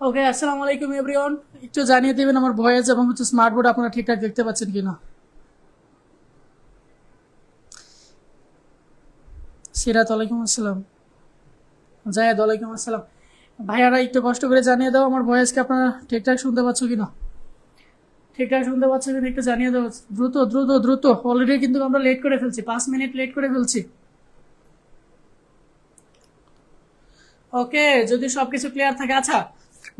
ওকে, আসসালামু আলাইকুম এভরিওয়ান। একটু জানিয়ে দিবেন আমার ভয়েস এবং স্মার্ট বোর্ড আপনারা ঠিকঠাক দেখতে পাচ্ছেন কিনা। সিরাত ওয়ালাইকুম আসসালাম, জায়েদ ওয়ালাইকুম আসসালাম। ভাইয়ারা একটু কষ্ট করে জানিয়ে দাও আমার ভয়েসকে আপনারা ঠিকঠাক শুনতে পাচ্ছ কিনা। ঠিকঠাক শুনতে পাচ্ছ কিনা একটু জানিয়ে দাও, দ্রুত দ্রুত দ্রুত। অলরেডি কিন্তু আমরা লেট করে ফেলছি, 5 মিনিট লেট করে ফেলছি। ওকে, যদি সবকিছু ক্লিয়ার থাকে। আচ্ছা,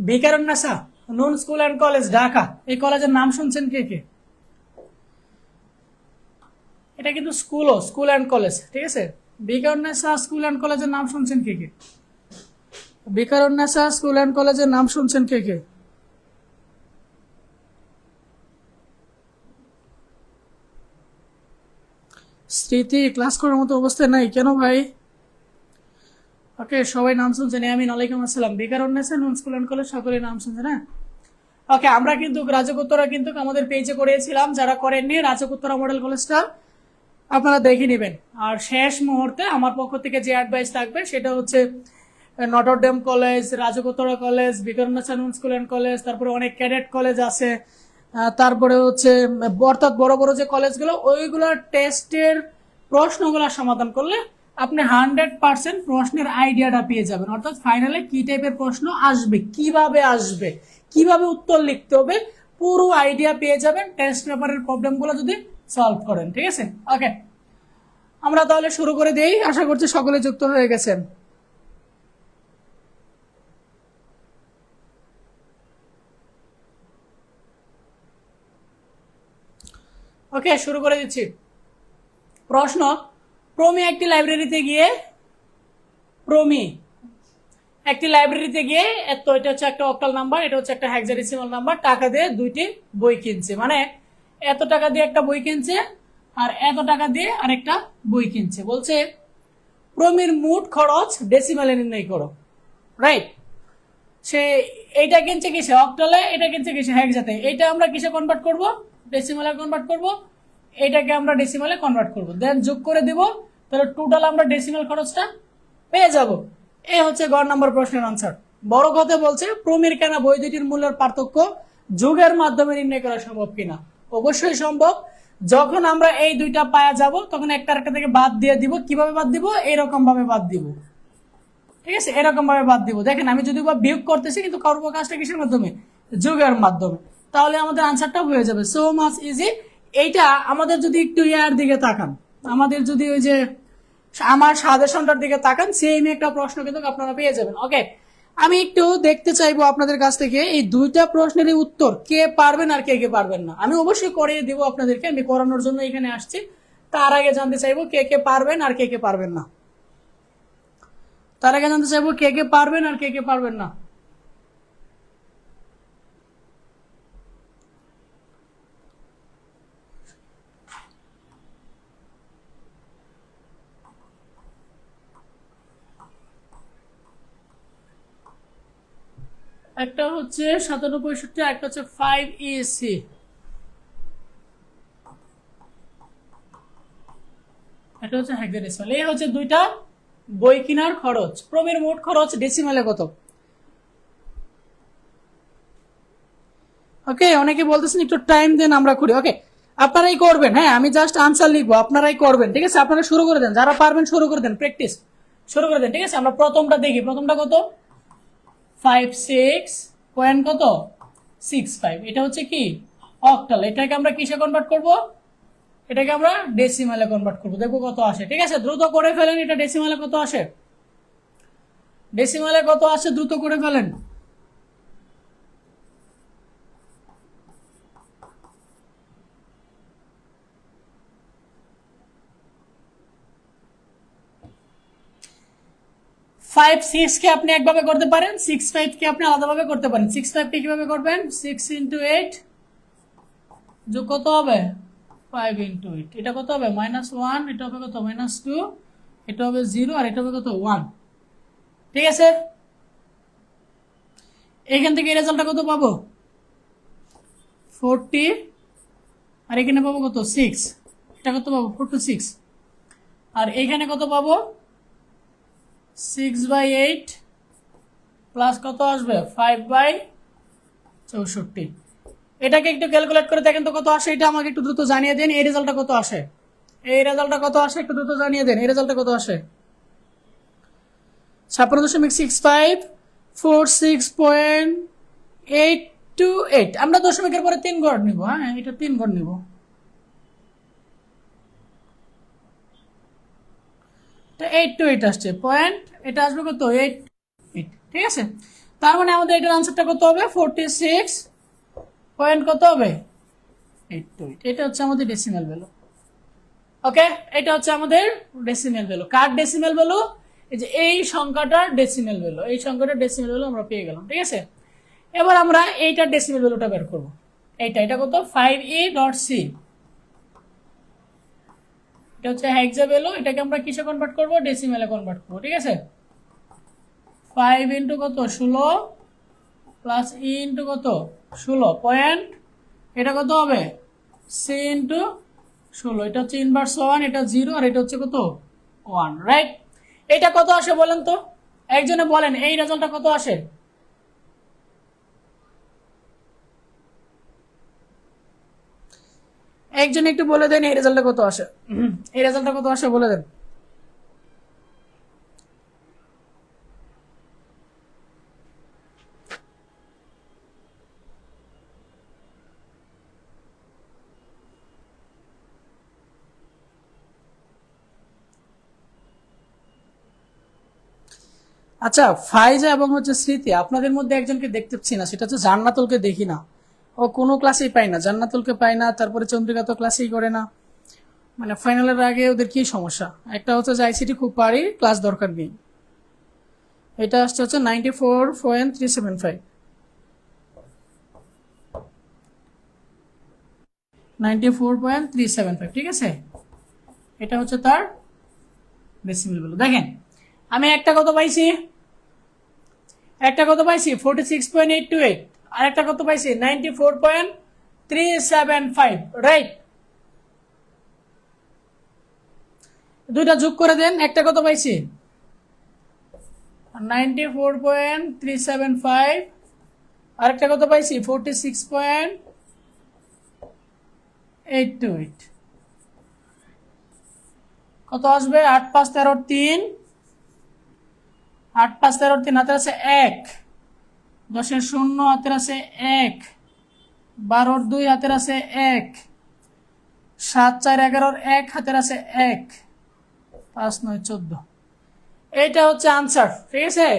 বিকারুন্নাসা নুন স্কুল অ্যান্ড কলেজ ঢাকা, এই কলেজের নাম শুনছেন কে কে? এটা কিন্তু স্কুল অ্যান্ড কলেজ, ঠিক আছে। বিকারুন্নাসা স্কুল অ্যান্ড কলেজের নাম শুনছেন কে কে? বিকারুন্নাসা স্কুল অ্যান্ড কলেজের নাম শুনছেন কে কে? স্মৃতি ক্লাস করার মতো অবস্থায় নাই কেন ভাই? ওকে, সবাই নাম শুনছেন। আমিন ওয়ালাইকুম আসসালাম। বিকারুন্নাসা নুন স্কুল অ্যান্ড কলেজ সকলের নাম শুনছেন, হ্যাঁ। ওকে, আমরা কিন্তু রাজকোত্তরা কিন্তু আমাদের পেজে করিয়েছিলাম, যারা করেননি রাজকোত্তরা মডেল কলেজটা আপনারা দেখে নেবেন। আর শেষ মুহূর্তে আমার পক্ষ থেকে যে অ্যাডভাইস থাকবে সেটা হচ্ছে নটরডেম কলেজ, রাজকোত্তরা কলেজ, বিকারুন্নাসা নুন স্কুল অ্যান্ড কলেজ, তারপরে অনেক ক্যাডেট কলেজ আছে, তারপরে হচ্ছে অর্থাৎ বড় বড় যে কলেজগুলো ওইগুলোর টেস্টের প্রশ্নগুলো সমাধান করলে আপনি 100% প্রশ্নের আইডিয়াটা পেয়ে যাবেন। অর্থাৎ ফাইনালে কি টাইপের প্রশ্ন আসবে, কিভাবে উত্তর লিখতে হবে, পুরো আইডিয়া পেয়ে যাবেন টেস্ট পেপারের প্রবলেমগুলো যদি সলভ করেন, ঠিক আছে। ওকে, আমরা তাহলে শুরু করে দিই। আশা করছি সকলে যুক্ত হয়ে গেছেন। ওকে, শুরু করে দিচ্ছি। প্রশ্ন, প্রমি একটি লাইব্রেরিতে গিয়ে প্রমি একটি লাইব্রেরিতে গিয়ে এটা হচ্ছে একটা অক্টাল নাম্বার, এটা হচ্ছে একটা হেক্সাডেসিমাল নাম্বার, টাকা দিয়ে দুইটি বই কিনছে। মানে এত টাকা দিয়ে একটা বই কিনছে আর এত টাকা দিয়ে আরেকটা বই কিনছে। বলছে প্রমির মোট খরচ ডেসিমালে নির্ণয় করো, রাইট। সে এইটা কিনছে কিসে? অক্টালে। এটা কিনছে কিসে? হেক্সাতে। এইটা আমরা কিসে কনভার্ট করব? ডেসিমালে কনভার্ট করব। এটাকে আমরা ডেসিমালে কনভার্ট করব, দেন যোগ করে দিব। তাহলে টোটাল আমরা ডেসিমাল খরচটা পেয়ে যাব। এই হচ্ছে গ নাম্বার প্রশ্নের আনসার। বড় কথা বলছে প্রমির কেনা বই দুটির মূল্যের পার্থক্য যোগের মাধ্যমে নির্ণয় করা সম্ভব কিনা। অবশ্যই সম্ভব। যখন আমরা এই দুইটা পাওয়া যাব তখন একটা আরেকটা থেকে বাদ দিয়ে দিব। কিভাবে বাদ দিব? এরকম ভাবে বাদ দিব, ঠিক আছে। এরকম ভাবে বাদ দিব। দেখেন আমি যদি বিয়োগ করতেছি কিন্তু করবো কাজটা কিসের মাধ্যমে? যোগের মাধ্যমে। তাহলে আমাদের আনসারটা হয়ে যাবে। So much easy. এইটা আমাদের যদি একটু ইয়ার দিকে তাকান, আমাদের যদি ওই যে আমার সাজেশনটার দিকে তাকান, সেম একটা প্রশ্ন কিন্তু আপনারা পেয়ে যাবেন। ওকে, আমি একটু দেখতে চাইবো আপনাদের কাছ থেকে এই দুইটা প্রশ্নেরই উত্তর কে পারবেন আর কে কে পারবেন না। আমি অবশ্যই করিয়ে দিব আপনাদেরকে, আমি করানোর জন্য এখানে আসছি। তার আগে জানতে চাইবো কে কে পারবেন আর কে কে পারবেন না। তার আগে জানতে চাইবো কে কে পারবেন আর কে কে পারবেন না। একটা হচ্ছে 5765, একটা হচ্ছে 5EC। এটা হচ্ছে হেক্সাডেসিমাল। এই হচ্ছে দুইটা বই কেনার খরচ। প্রমির মোট খরচ ডেসিমালে কত? ওকে, অনেকে বলতেছেন একটু টাইম দেন আমরা করি। ওকে, আপনারাই করবেন, হ্যাঁ। আমি জাস্ট আনসার লিখবো, আপনারাই করবেন, ঠিক আছে। আপনারা শুরু করে দেন, যারা পারবেন শুরু করে দেন, প্র্যাকটিস শুরু করে দেন, ঠিক আছে। আমরা প্রথমটা দেখি। প্রথমটা কত? 56 কত 65। এটা হচ্ছে কি? অক্টাল। এটাকে আমরা কিসে কনভার্ট করব? এটাকে আমরা ডেসিমালে কনভার্ট করব, দেখবো কত আসে, ঠিক আছে। দ্রুত করে ফেলেন। এটা ডেসিমালে কত আসে? ডেসিমালে কত আসে? দ্রুত করে ফেলেন। 56 কে আপনি একভাবে করতে পারেন, 65 কে আপনি আলাদাভাবে করতে পারেন। 65 কে কিভাবে করবেন? 6 × 8 যোগ কত হবে? 5 × 8। এটা কত হবে? -1। এটা হবে কত? -2। এটা হবে 0 আর এটা হবে কত? 1, ঠিক আছে। এখান থেকে রেজাল্টটা কত পাবো? 40। আর এখানে পাবো কত? 6। এটা কত পাবো? 4 to 6। আর এইখানে কত পাবো? 6/8 প্লাস কত আসবে 5/64। এটাকে একটু ক্যালকুলেট করে দেখেন তো কত আসে, এটা আমাকে একটু দ্রুত জানিয়ে দেন। এই রেজাল্টটা কত আসে, এই রেজাল্টটা কত আসে একটু দ্রুত জানিয়ে দেন। এই রেজাল্টটা কত আসে 56.46.828। আমরা দশমিকের পরে 3 ঘর নিব। হ্যাঁ, এটা 3 ঘর নিব। এটা 828 আসছে পয়েন্ট, এটা আসবে কত 88। ঠিক আছে, তার মানে আমাদের এটার আনসারটা কত হবে 46 পয়েন্ট কত হবে 88। এটা হচ্ছে আমাদের ডেসিমাল ভ্যালু। ওকে, এটা হচ্ছে আমাদের ডেসিমাল ভ্যালু। কার ডেসিমাল ভ্যালু? এই যে এই সংখ্যাটার ডেসিমাল ভ্যালু, এই সংখ্যাটার ডেসিমাল ভ্যালু আমরা পেয়ে গেলাম। ঠিক আছে, এবার আমরা এইটার ডেসিমাল ভ্যালুটা বের করব। এটা কত 5e.c, এটা হচ্ছে হেক্সা ভ্যালু। এটাকে আমরা কিসে কনভার্ট করব, ডেসিমালে কনভার্ট করব। ঠিক আছে, 5 ইন্টু কত 16 প্লাস ই ইন্টু কত 16 পয়েন্ট, এটা কত হবে সি ইন্টু 16। এটা হচ্ছে ইনভার্স 1, এটা 0, আর এটা হচ্ছে কত 1। রাইট, এটা কত আসে বলেন তো, একজনে বলেন এই রেজাল্টটা কত আসে। একজন একটু বলে দেন এই রেজাল্টটা কত আসে, এই রেজাল্টটা কত আসে বলে দেন। আচ্ছা, ফাইজা এবং হচ্ছে স্মৃতি, আপনাদের মধ্যে একজনকে দেখতে পাচ্ছি না, সেটা হচ্ছে জান্নাতুলকে দেখি না। ও কোনো ক্লাসেই পাই না, জান্নাতুলকে পাই না, তারপরে চন্দ্রিকা তো ক্লাসেই করে না। মানে ফাইনালের আগে ওদের কি সমস্যা? একটা হচ্ছে যে আইসিটি খুব পারি, ক্লাস দরকার নেই। এটা আসছে হচ্ছে 94.375, 94.375। ঠিক আছে, এটা হচ্ছে তার ডেসিমেল ভ্যালু। দেখেন আমি একটা কত পাইছি, একটা কত পাইছি 46.828, আর একটা কত পাইছি 94.375। রাইট, দুইটা যোগ করে দেন, একটা কত পাইছি 94.375, আর একটা কত পাইছি 46.828। কত আসবে 8 5 13 3, 8 5 13 3, হাতের আছে 1, 10 0 হাতের আছে 1, 12 2 হাতের আছে 1, 7 4 11 1 হাতের আছে 1, 5 9 14। এইটা হচ্ছে আনসার। ঠিক আছে,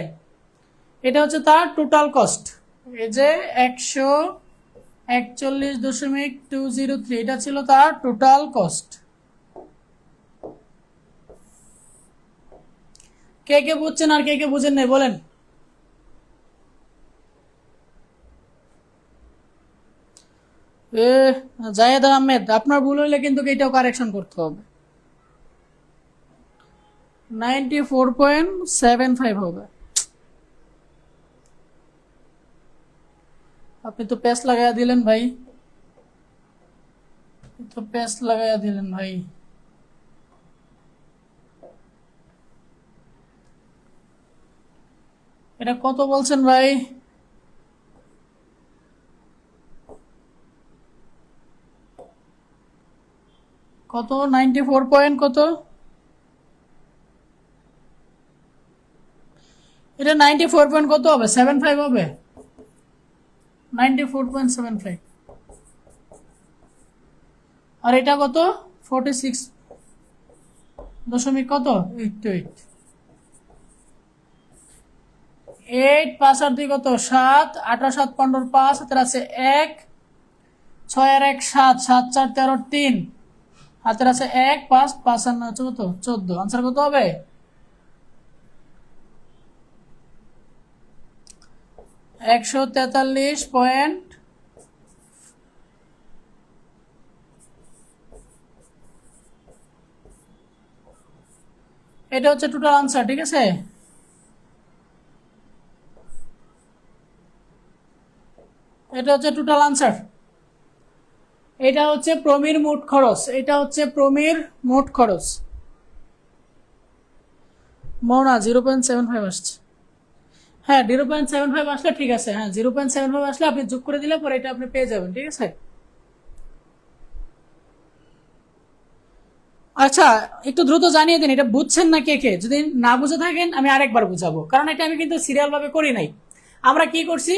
এটা হচ্ছে তার টোটাল কস্ট। এই যে 141.203, এটা ছিল তার টোটাল কস্ট। কে কে বুঝছেন আর কে কে বুঝেন নাই বলেন। জায়েদ আহমেদ, আপনার ভুল হইলে কিন্তু এটাও কারেকশন করতে হবে। 94.75 হবে। আপনি তো পেস্ট লাগাইয়া দিলেন ভাই, তো পেস্ট লাগাইয়া দিলেন ভাই। এটা কত বলছেন ভাই? কত 94 পয়েন্ট কত? এটা 94 পয়েন্ট কত হবে 75 হবে, 94.75। আর এটা কত 46 দশমিক কত 88। 8 5 আর 2 কত 7, 8 আর 7 15, 5 হাতের আছে 1, 6 আর 1 7, 7 4 13 3, হাতের আছে 1, 5 5 আর 9 হচ্ছে কত 14। আনসার কত হবে 143 পয়েন্ট। এটা হচ্ছে টোটাল আনসার। ঠিক আছে, এটা হচ্ছে টোটাল আনসার। এটা হচ্ছে প্রমির মোট খরচ, এটা হচ্ছে প্রমির মোট খরচ। মৌনা 0.75 আসছে। হ্যাঁ 0.75 আসলে ঠিক আছে, হ্যাঁ 0.75 আসলে আপনি যোগ করে দিলে পরে এটা আপনি পেয়ে যাবেন, ঠিক আছে। আচ্ছা একটু দ্রুত জানিয়ে দিন এটা বুঝছেন না কে কে, যদি না বুঝে থাকেন আমি আরেকবার বুঝাবো, কারণ এটা আমি কিন্তু সিরিয়াল ভাবে করি নাই। আমরা কি করছি,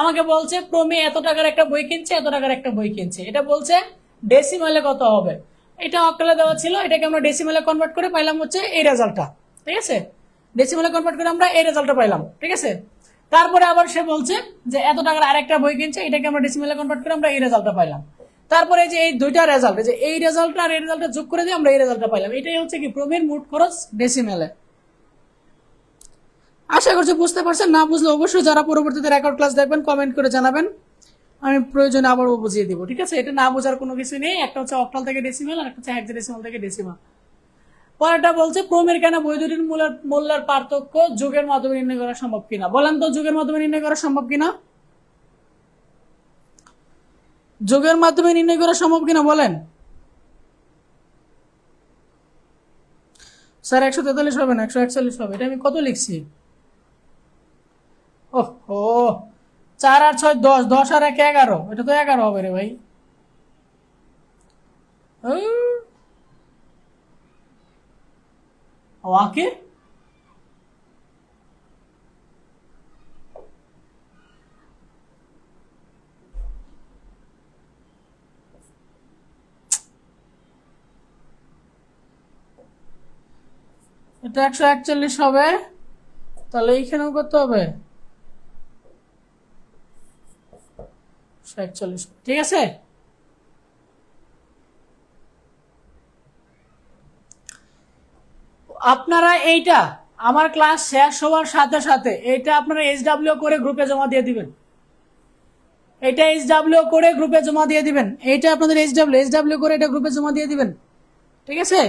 আমাকে বলছে প্রমি এত টাকার একটা বই কিনছে, এত টাকার একটা বই কিনছে, এটা বলছে ডেসিমালে কত হবে, এটা অক্টালে দেওয়া ছিল, এটাকে আমরা ডেসিমালে কনভার্ট করে পাইলাম হচ্ছে এই রেজাল্টটা, ঠিক আছে। ডেসিমালে কনভার্ট করে আমরা এই রেজাল্টটা পাইলাম, ঠিক আছে। তারপরে আবার সে বলছে যে এত টাকার আরেকটা বই কিনছে, এটাকে আমরা ডেসিমালে কনভার্ট করে আমরা এই রেজাল্টটা পাইলাম। তারপরে যে এই দুইটা রেজাল্ট, যে এই রেজাল্টটা আর এই রেজাল্টটা যোগ করে দিয়ে আমরা এই রেজাল্টটা পাইলাম, এটাই হচ্ছে কি প্রমির মোট খরচ ডেসিমেলে। আশা করছি বুঝতে পারছেন, না বুঝলে অবশ্যই যারা পরবর্তীতে রেকর্ড ক্লাস দেখবেন কমেন্ট করে জানাবেন, আমি প্রয়োজনে আবারও বুঝিয়ে দিব, ঠিক আছে। এটা না বোঝার কোনো কিছু নেই, একটা হচ্ছে অক্টাল থেকে ডেসিমেল আর একটা হচ্ছে হেক্সাডেসিমাল থেকে ডেসিমাল। পরেরটা বলছে প্রমের কেন বই দুটির মূল্যের পার্থক্য যুগের মাধ্যমে নির্ণয় করা সম্ভব কিনা, বলেন তো যুগের মাধ্যমে নির্ণয় করা সম্ভব কিনা, যুগের মাধ্যমে নির্ণয় করা সম্ভব কিনা বলেন। স্যার 143 হবে না 141 হবে, এটা আমি কত লিখছি, ও 4 আর 6 10, 10 আর 1 11, এটা তো 11 হবে রে ভাই। ওকে এটা 141 হবে, তাহলে এইখানেও কত হবে 141, ঠিক আছে। আপনারা এইটা আমার ক্লাস শেষ হওয়ার সাথে সাথে এইটা আপনারা SW করে গ্রুপে জমা দিয়ে দিবেন, এটা SW করে গ্রুপে জমা দিয়ে দিবেন, এইটা আপনাদের SW করে এটা গ্রুপে জমা দিয়ে দিবেন, ঠিক আছে।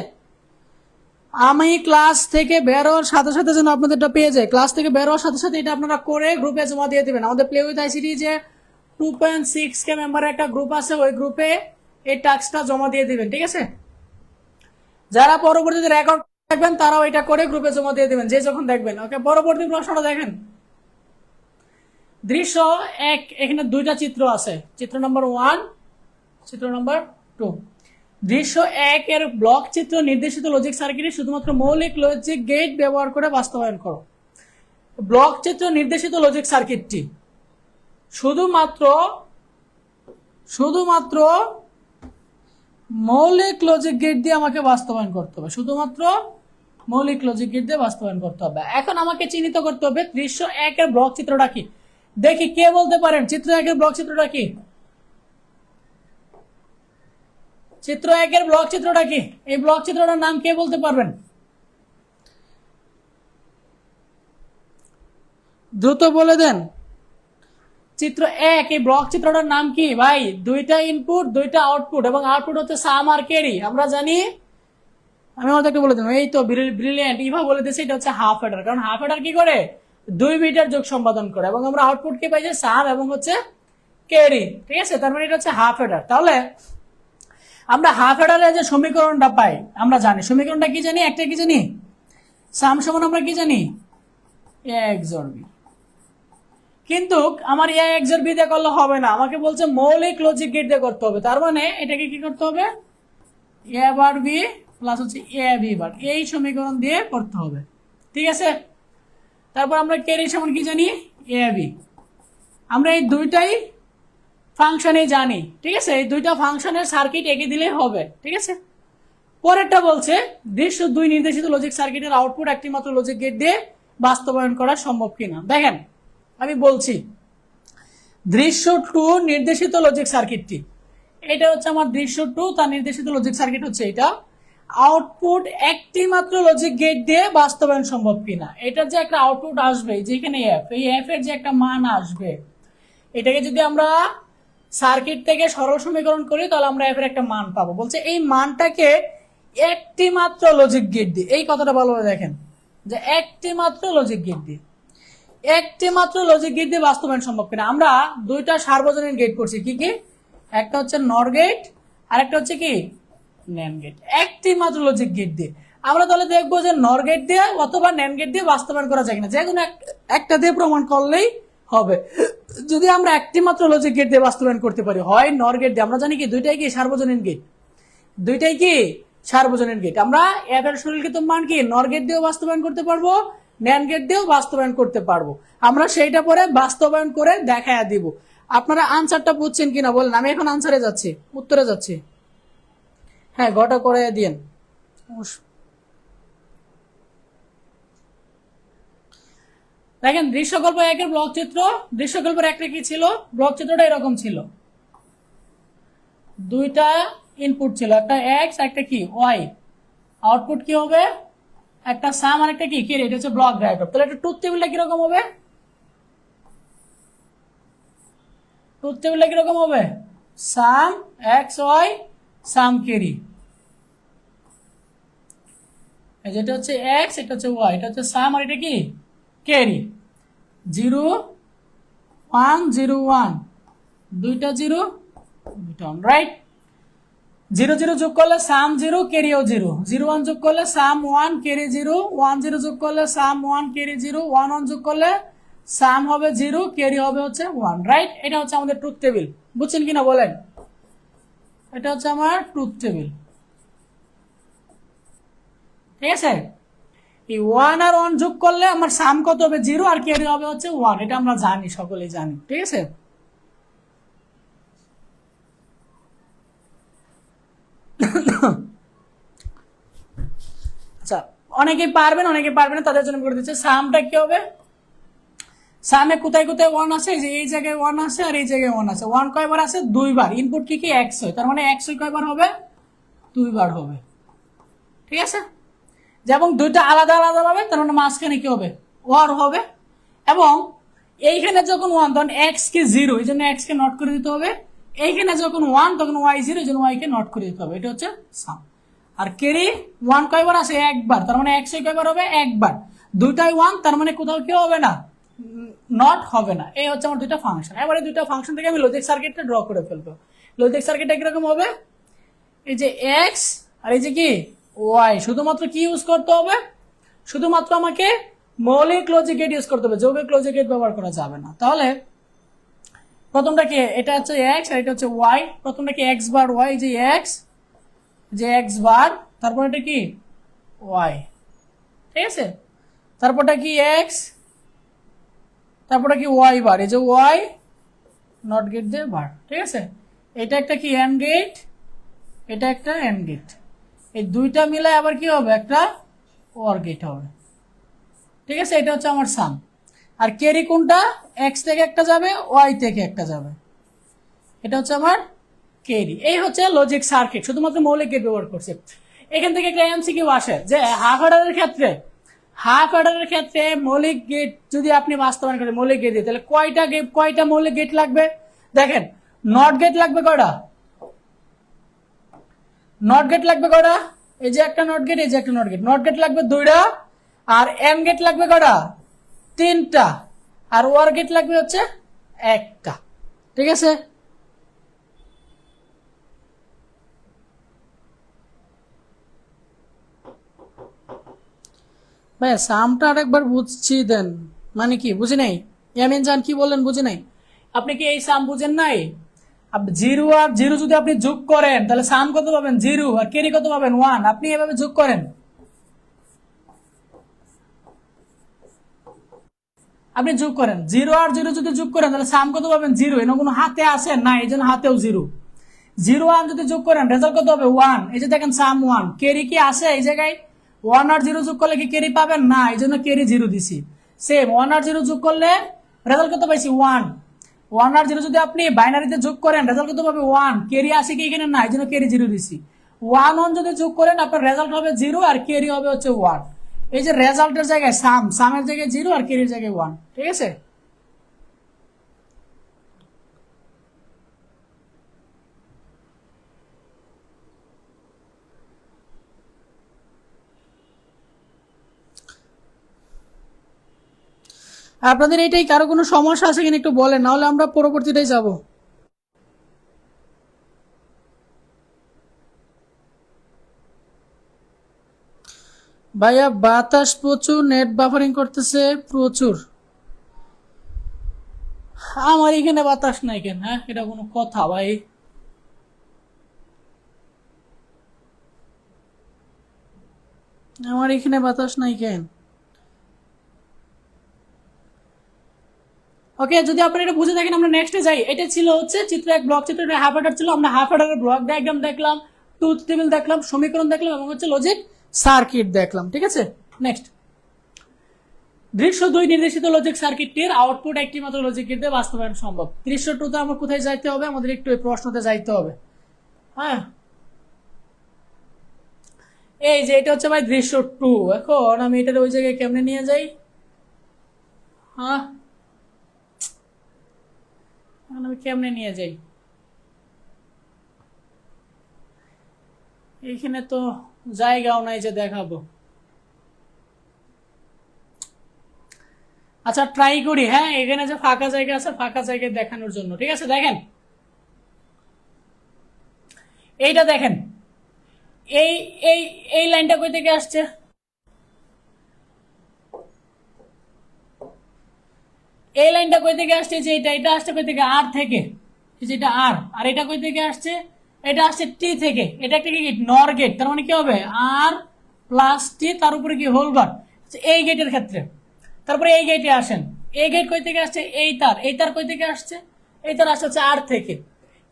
আমি ক্লাস থেকে বের হওয়ার সাথে সাথে যেন আপনাদেরটা পেয়ে যায়, ক্লাস থেকে বের হওয়ার সাথে সাথে এটা আপনারা করে গ্রুপে জমা দিয়ে দিবেন। আমাদের প্লে উইথ আইসিটি যে 2.6K মেম্বারের একটা গ্রুপ আছে, ওই গ্রুপে এই টাস্কটা জমা দিয়ে দিবেন, ঠিক আছে। যারা পরবর্তীতে রেকর্ড দেখবেন তারাও এটা করে গ্রুপে জমা দিয়ে দিবেন যে যখন দেখবেন। ওকে, পরবর্তী প্রশ্নটা দেখেন। দৃশ্য 1, এখানে দুইটা চিত্র আছে, চিত্র নম্বর 1, চিত্র নম্বর 2। দৃশ্য 1 এর ব্লক চিত্র নির্দেশিত লজিক সার্কিটে শুধুমাত্র মৌলিক লজিক গেট ব্যবহার করে বাস্তবায়ন করো। ব্লক চিত্র নির্দেশিত লজিক সার্কিটটি শুধুমাত্র মৌলিক লজিক গেট দিয়ে আমাকে বাস্তবায়ন করতে হবে, শুধুমাত্র মৌলিক লজিক গেট দিয়ে বাস্তবায়ন করতে হবে। এখন আমাকে চিহ্নিত করতে হবে দৃশ্য 1 এর ব্লক চিত্রটা কি। দেখি কে বলতে পারেন চিত্র 1 এর ব্লক চিত্রটা কি, চিত্র 1 এর ব্লক চিত্রটা কি, এই ব্লক চিত্রটার নাম কে বলতে পারবেন, দ্রুত বলে দেন। চিত্র 1 এই ব্লক চিত্রটার নাম কি ভাই, দুইটা ইনপুট দুইটা আউটপুট, এবং আউটপুট হচ্ছে সাম আর ক্যারি, আমরা জানি। আমি আমাদের একটু বলে দিলাম, এই তো ব্রিলিয়েন্ট, ইভা বলে দিয়েছে এটা হচ্ছে হাফ হেডার, কারণ হাফ হেডার কি করে 2 বিটের যোগ সম্পাদন করে, এবং আমরা আউটপুট কি পাই যে সাম এবং হচ্ছে ক্যারি, ঠিক আছে। তার মানে এটা হচ্ছে হাফ হেডার। তাহলে আমরা হাফ হেডারের যে সমীকরণটা পাই আমরা জানি, সমীকরণটা কি জানি, একটা কি জানি, সাম সমান আমরা কি জানি a XOR b। কিন্তু আমার a XOR b দিয়ে করলে হবে না, আমাকে বলছে মৌলিক লজিক গেট দিয়ে করতে হবে। তার মানে এটাকে কি করতে হবে, a বার b প্লাস হচ্ছে a b বার, এই সমীকরণ দিয়ে করতে হবে, ঠিক আছে। তারপর আমরা ক্যারি সমান কি জানি a b, আমরা এই দুইটাই ফাংশনে জানি, ঠিক আছে। এই দুইটা ফাংশনের সার্কিট এঁকে দিলে হবে, ঠিক আছে। পরেরটা বলছে দৃশ্য 2 নির্দেশিত লজিক সার্কিটের আউটপুট একটি মাত্র লজিক গেট দিয়ে বাস্তবায়ন করা সম্ভব কিনা। দেখেন আমি বলছি দৃশ্য 2 নির্দেশিত লজিক সার্কিটটি, এটা হচ্ছে আমার দৃশ্য 2, তার নির্দেশিত লজিক সার্কিট হচ্ছে এটা, আউটপুট একটি মাত্র লজিক গেট দিয়ে বাস্তবায়ন সম্ভব কিনা। এটার যে একটা আউটপুট আসবে যেখানে এফ, এই এফ এর যে একটা মান আসবে, এটাকে যদি আমরা সার্কিট থেকে সরল সমীকরণ করি তাহলে আমরা এফ এর একটা মান পাবো। বলছে এই মানটাকে একটি মাত্র লজিক গেট দিয়ে, এই কথাটা ভালোভাবে দেখেন যে একটি মাত্র লজিক গেট দিয়ে, একটি মাত্র লজিক গেট দিয়ে বাস্তবায়ন সম্ভব কিনা। আমরা দুইটা সার্বজনীন গেট করছি, কি কি, একটা হচ্ছে নর গেট আর একটা হচ্ছে কি ন্যান্ড গেট, একটি মাত্র লজিক গেট দিয়ে আমরা তাহলে দেখবো যে নর গেট দিয়ে অথবা ন্যান্ড গেট দিয়ে বাস্তবায়ন করা যায় কিনা, যে কোনো একটা দিয়ে প্রমাণ করলেই হবে। যদি আমরা একটি মাত্র লজিক গেট দিয়ে বাস্তবায়ন করতে পারি, হয় নর গেট দিয়ে, আমরা জানি কি দুইটাই কি সার্বজনীন গেট, দুইটাই কি সার্বজনীন গেট, আমরা এফ এর সরলীকৃত মান কি নর গেট দিয়েও বাস্তবায়ন করতে পারবো, ন্যান্ড গেট দিয়েও বাস্তবায়ন করতে পারবো। আমরা সেইটা পরে বাস্তবায়ন করে দেখায় দিব। আপনারা আনসারটা বুঝছেন কিনা বলেন, আমি এখন আনসারে যাচ্ছি, উত্তরে যাচ্ছি। হ্যাঁ, গটা করে দিন। দেখেন দৃশ্যকল্প একের ব্লক চিত্র, দৃশ্যকল্পের একটা কি ছিল, ব্লক চিত্রটা এরকম ছিল, দুইটা ইনপুট ছিল, একটা এক্স একটা কি ওয়াই, আউটপুট কি হবে একটা সাম আর একটা কি ক্যারি, এটা হচ্ছে ব্লক ডায়াগ্রাম। তাহলে একটা ট্রুথ টেবিলটা কিরকম হবে, ট্রুথ টেবিলটা কিরকম হবে, সাম এক্স ওয়াই সাম ক্যারি, যেটা হচ্ছে এক্স এটা হচ্ছে ওয়াই, এটা হচ্ছে সাম আর এটা কি ক্যারি, 0 1 0 1 দুইটা 0 দুইটা 1, রাইট। 0 0 যোগ করলে সাম 0 ক্যারিও 0, 0 1 যোগ করলে সাম 1 ক্যারি 0, 1 0 যোগ করলে সাম 1 ক্যারি 0, 1 1 যোগ করলে সাম হবে 0 ক্যারি হবে হচ্ছে 1, রাইট। এটা হচ্ছে আমাদের ট্রুথ টেবিল, বুঝছেন কিনা বলেন, এটা হচ্ছে আমার ট্রুথ টেবিল, ঠিক আছে। এই 1 আর 1 যোগ করলে আমার সাম কত হবে 0 আর ক্যারি হবে হচ্ছে 1, এটা আমরা জানি, সকলেই জানি, ঠিক আছে। আচ্ছা, অনেকেই পারবেন অনেকে পারবেন না, তাদের জন্য করে দিচ্ছে। সামটা কি হবে, সামে কোথায় কোথায় 1 আছে, এই জায়গায় 1 আছে আর এই জায়গায় 1 আছে, 1 কয়বার আছে, দুইবার, ইনপুট কি কি এক্স হয়, তার মানে এক্স কয়বার হবে, দুইবার হবে, ঠিক আছে। যেমন দুইটা আলাদা আলাদা ভাবে, তার মানে মাঝখানে কি হবে, ওয়ার হবে। এবং এইখানে যখন 1 তখন এক্স কে 0, এই জন্য এক্স কে নট করে দিতে হবে, এইখানে যখন 1 তখন ওয়াই 0, এই জন্য ওয়াই কে নট করে দিতে হবে, এটা হচ্ছে সাম। আর ক্যারি 1 কয়বার আসে, একবার, তার মানে এক্স কয়বার হবে, একবার, দুইটাই 1, তার মানে কোথাও কি হবে না, নট হবে না। এই হচ্ছে আমার দুইটা ফাংশন। এবারে দুইটা ফাংশন থেকে আমি লজিক সার্কিটটা ড্র করে ফেলবো। লজিক সার্কিটটা কিরকম হবে, এই যে এক্স আর এই যে কি ওয়াই, শুধুমাত্র কি ইউজ করতে হবে, শুধুমাত্র আমাকে মৌলিক লজিক গেট ইউজ করতে হবে, যৌগিক লজিক গেট ব্যবহার করা যাবে না। তাহলে প্রথমটা কি, এটা হচ্ছে এক্স আর এটা হচ্ছে ওয়াই, প্রথমটা কি এক্স বার ওয়াই, যে এক্স, যে এক্স বার, তারপর এটা কি ওয়াই, ঠিক আছে। তারপরটা কি এক্স, তারপরে কি ওয়াই বার, এই যে ওয়াই নট গেট দিয়ে বার, ঠিক আছে। এটা একটা কি এন্ড গেট, এটা একটা এন্ড গেট, এই দুইটা মিলে আবার কি হবে, একটা ওয়ার গেট হবে, ঠিক আছে। এটা হচ্ছে আমার সাম। আর ক্যারি কোনটা, এক্স থেকে একটা যাবে, ওয়াই থেকে একটা যাবে, এটা হচ্ছে আমার ক্যারি। এই হচ্ছে লজিক সার্কিট, শুধুমাত্র মৌলিক গেট ব্যবহার করছে। এখান থেকে একটা এমসিকিউ আসে যে হাফ অর্ডারের ক্ষেত্রে, হাফ অর্ডারের ক্ষেত্রে মৌলিক গেট যদি আপনি বাস্তবায়ন করেন মৌলিক গেট দিয়ে, তাহলে কয়টা মৌলিক গেট লাগবে, দেখেন নট গেট লাগবে কয়টা, নট গেট লাগবে কয়টা, এই যে একটা নট গেট, এই যে একটা নট গেট, নট গেট লাগবে দুইটা, আর এম গেট লাগবে কয়টা, তিনটা, আর ওয়ার গেট লাগবে হচ্ছে একটা, ঠিক আছে। ভাই সামটা আরেকবার বুঝছি দেন, মানে কি বুঝি নাই, ইয়ামিন জান কি বললেন বুঝি নাই, আপনি কি এই সাম বুঝেন নাই, 0 আর 0 যদি আপনি যোগ করেন তাহলে সাম কত পাবেন 0 আর ক্যারি কত পাবেন 1, আপনি এভাবে যোগ করেন, আপনি যোগ করেন 0 আর 0 যদি যোগ করেন তাহলে সাম কত পাবেন 0, এনে কোনো হাতে আসে না, এই জন্য হাতেও 0, 0 1 যদি যোগ করেন রেজাল্ট কত হবে 1, এই যে দেখেন সাম 1, ক্যারি কি আসে এই জায়গায়, 1 আর 0 যোগ করলে কি ক্যারি পাবেন না, এই জন্য ক্যারি 0 দিছি। সেম 1 আর 0 যোগ করলে রেজাল্ট কত পাইছি 1, 1 আর 0 যদি আপনি বাইনারিতে যোগ করেন রেজাল্ট কত পাবে 1, ক্যারি আসে কি এখানে না, এই জন্য ক্যারি 0 দিছি। 1 1 যদি যোগ করেন আপনার রেজাল্ট হবে 0 আর ক্যারি হবে হচ্ছে 1, এই যে রেজাল্টের জায়গায় সামের জায়গায় 0 আর ক্যারির জায়গায় 1, ঠিক আছে। আপনাদের এটাই কারো কোনো সমস্যা আছে কিনা একটু বলেন, নাহলে আমরা পরবর্তীটাই যাব। ভাইয়া বাতাস প্রচুর, নেট বাফারিং করতেছে প্রচুর। আমার এখানে বাতাস নাই কেন? হ্যাঁ, এটা কোনো কথা ভাই? আমার এখানে বাতাস নাই কেন? ওকে, যদি আপনারা এটা বুঝে থাকেন আমরা নেক্সটে যাই। এটা ছিল হচ্ছে চিত্র এক, ব্লক চিত্র হাফ অর্ডার ছিল। আমরা হাফ অর্ডারের ব্লক ডায়াগ্রাম দেখলাম, ট্রুথ টেবিল দেখলাম, সমীকরণ দেখলাম এবং হচ্ছে লজিক সার্কিট দেখলাম। ঠিক আছে, নেক্সট। দৃশ্য 2 নির্দেশিত লজিক সার্কিটটির আউটপুট একটি মাত্র লজিক গেট দিয়ে বাস্তবায়ন সম্ভব। দৃশ্য 2তে আমরা কোথায় যাইতে হবে? আমাদের একটু এই প্রশ্নতে যাইতে হবে। হ্যাঁ, এই যে এটা হচ্ছে ভাই দৃশ্য 2। এখন আমি এটা ওই জায়গায় কেমনে নিয়ে যাই? হ্যাঁ, এখন আমি কেমনে নিয়ে যাই? এইখানে তো জায়গাও নাই যে দেখাবো। আচ্ছা, ট্রাই করি। হ্যাঁ, এখানে যে ফাঁকা জায়গা আছে, ফাঁকা জায়গায় দেখানোর জন্য। ঠিক আছে, দেখেন এইটা দেখেন, এই এই এই লাইনটা কই থেকে আসছে? এই লাইনটা কই থেকে আসছে? যে এটা আসছে কই থেকে? আর থেকে। যেটা আর, আর এটা কই থেকে আসছে? এটা আসছে টি থেকে। এটা একটা কি গেট? নর গেট। তার মানে কি হবে? আর প্লাস টি, তার উপরে কি হোল বার। এই গেটের ক্ষেত্রে তারপরে এই গেটে আসেন। এই গেট কই থেকে আসছে? এই তার কই থেকে আসছে? এই তার আসছে আর থেকে।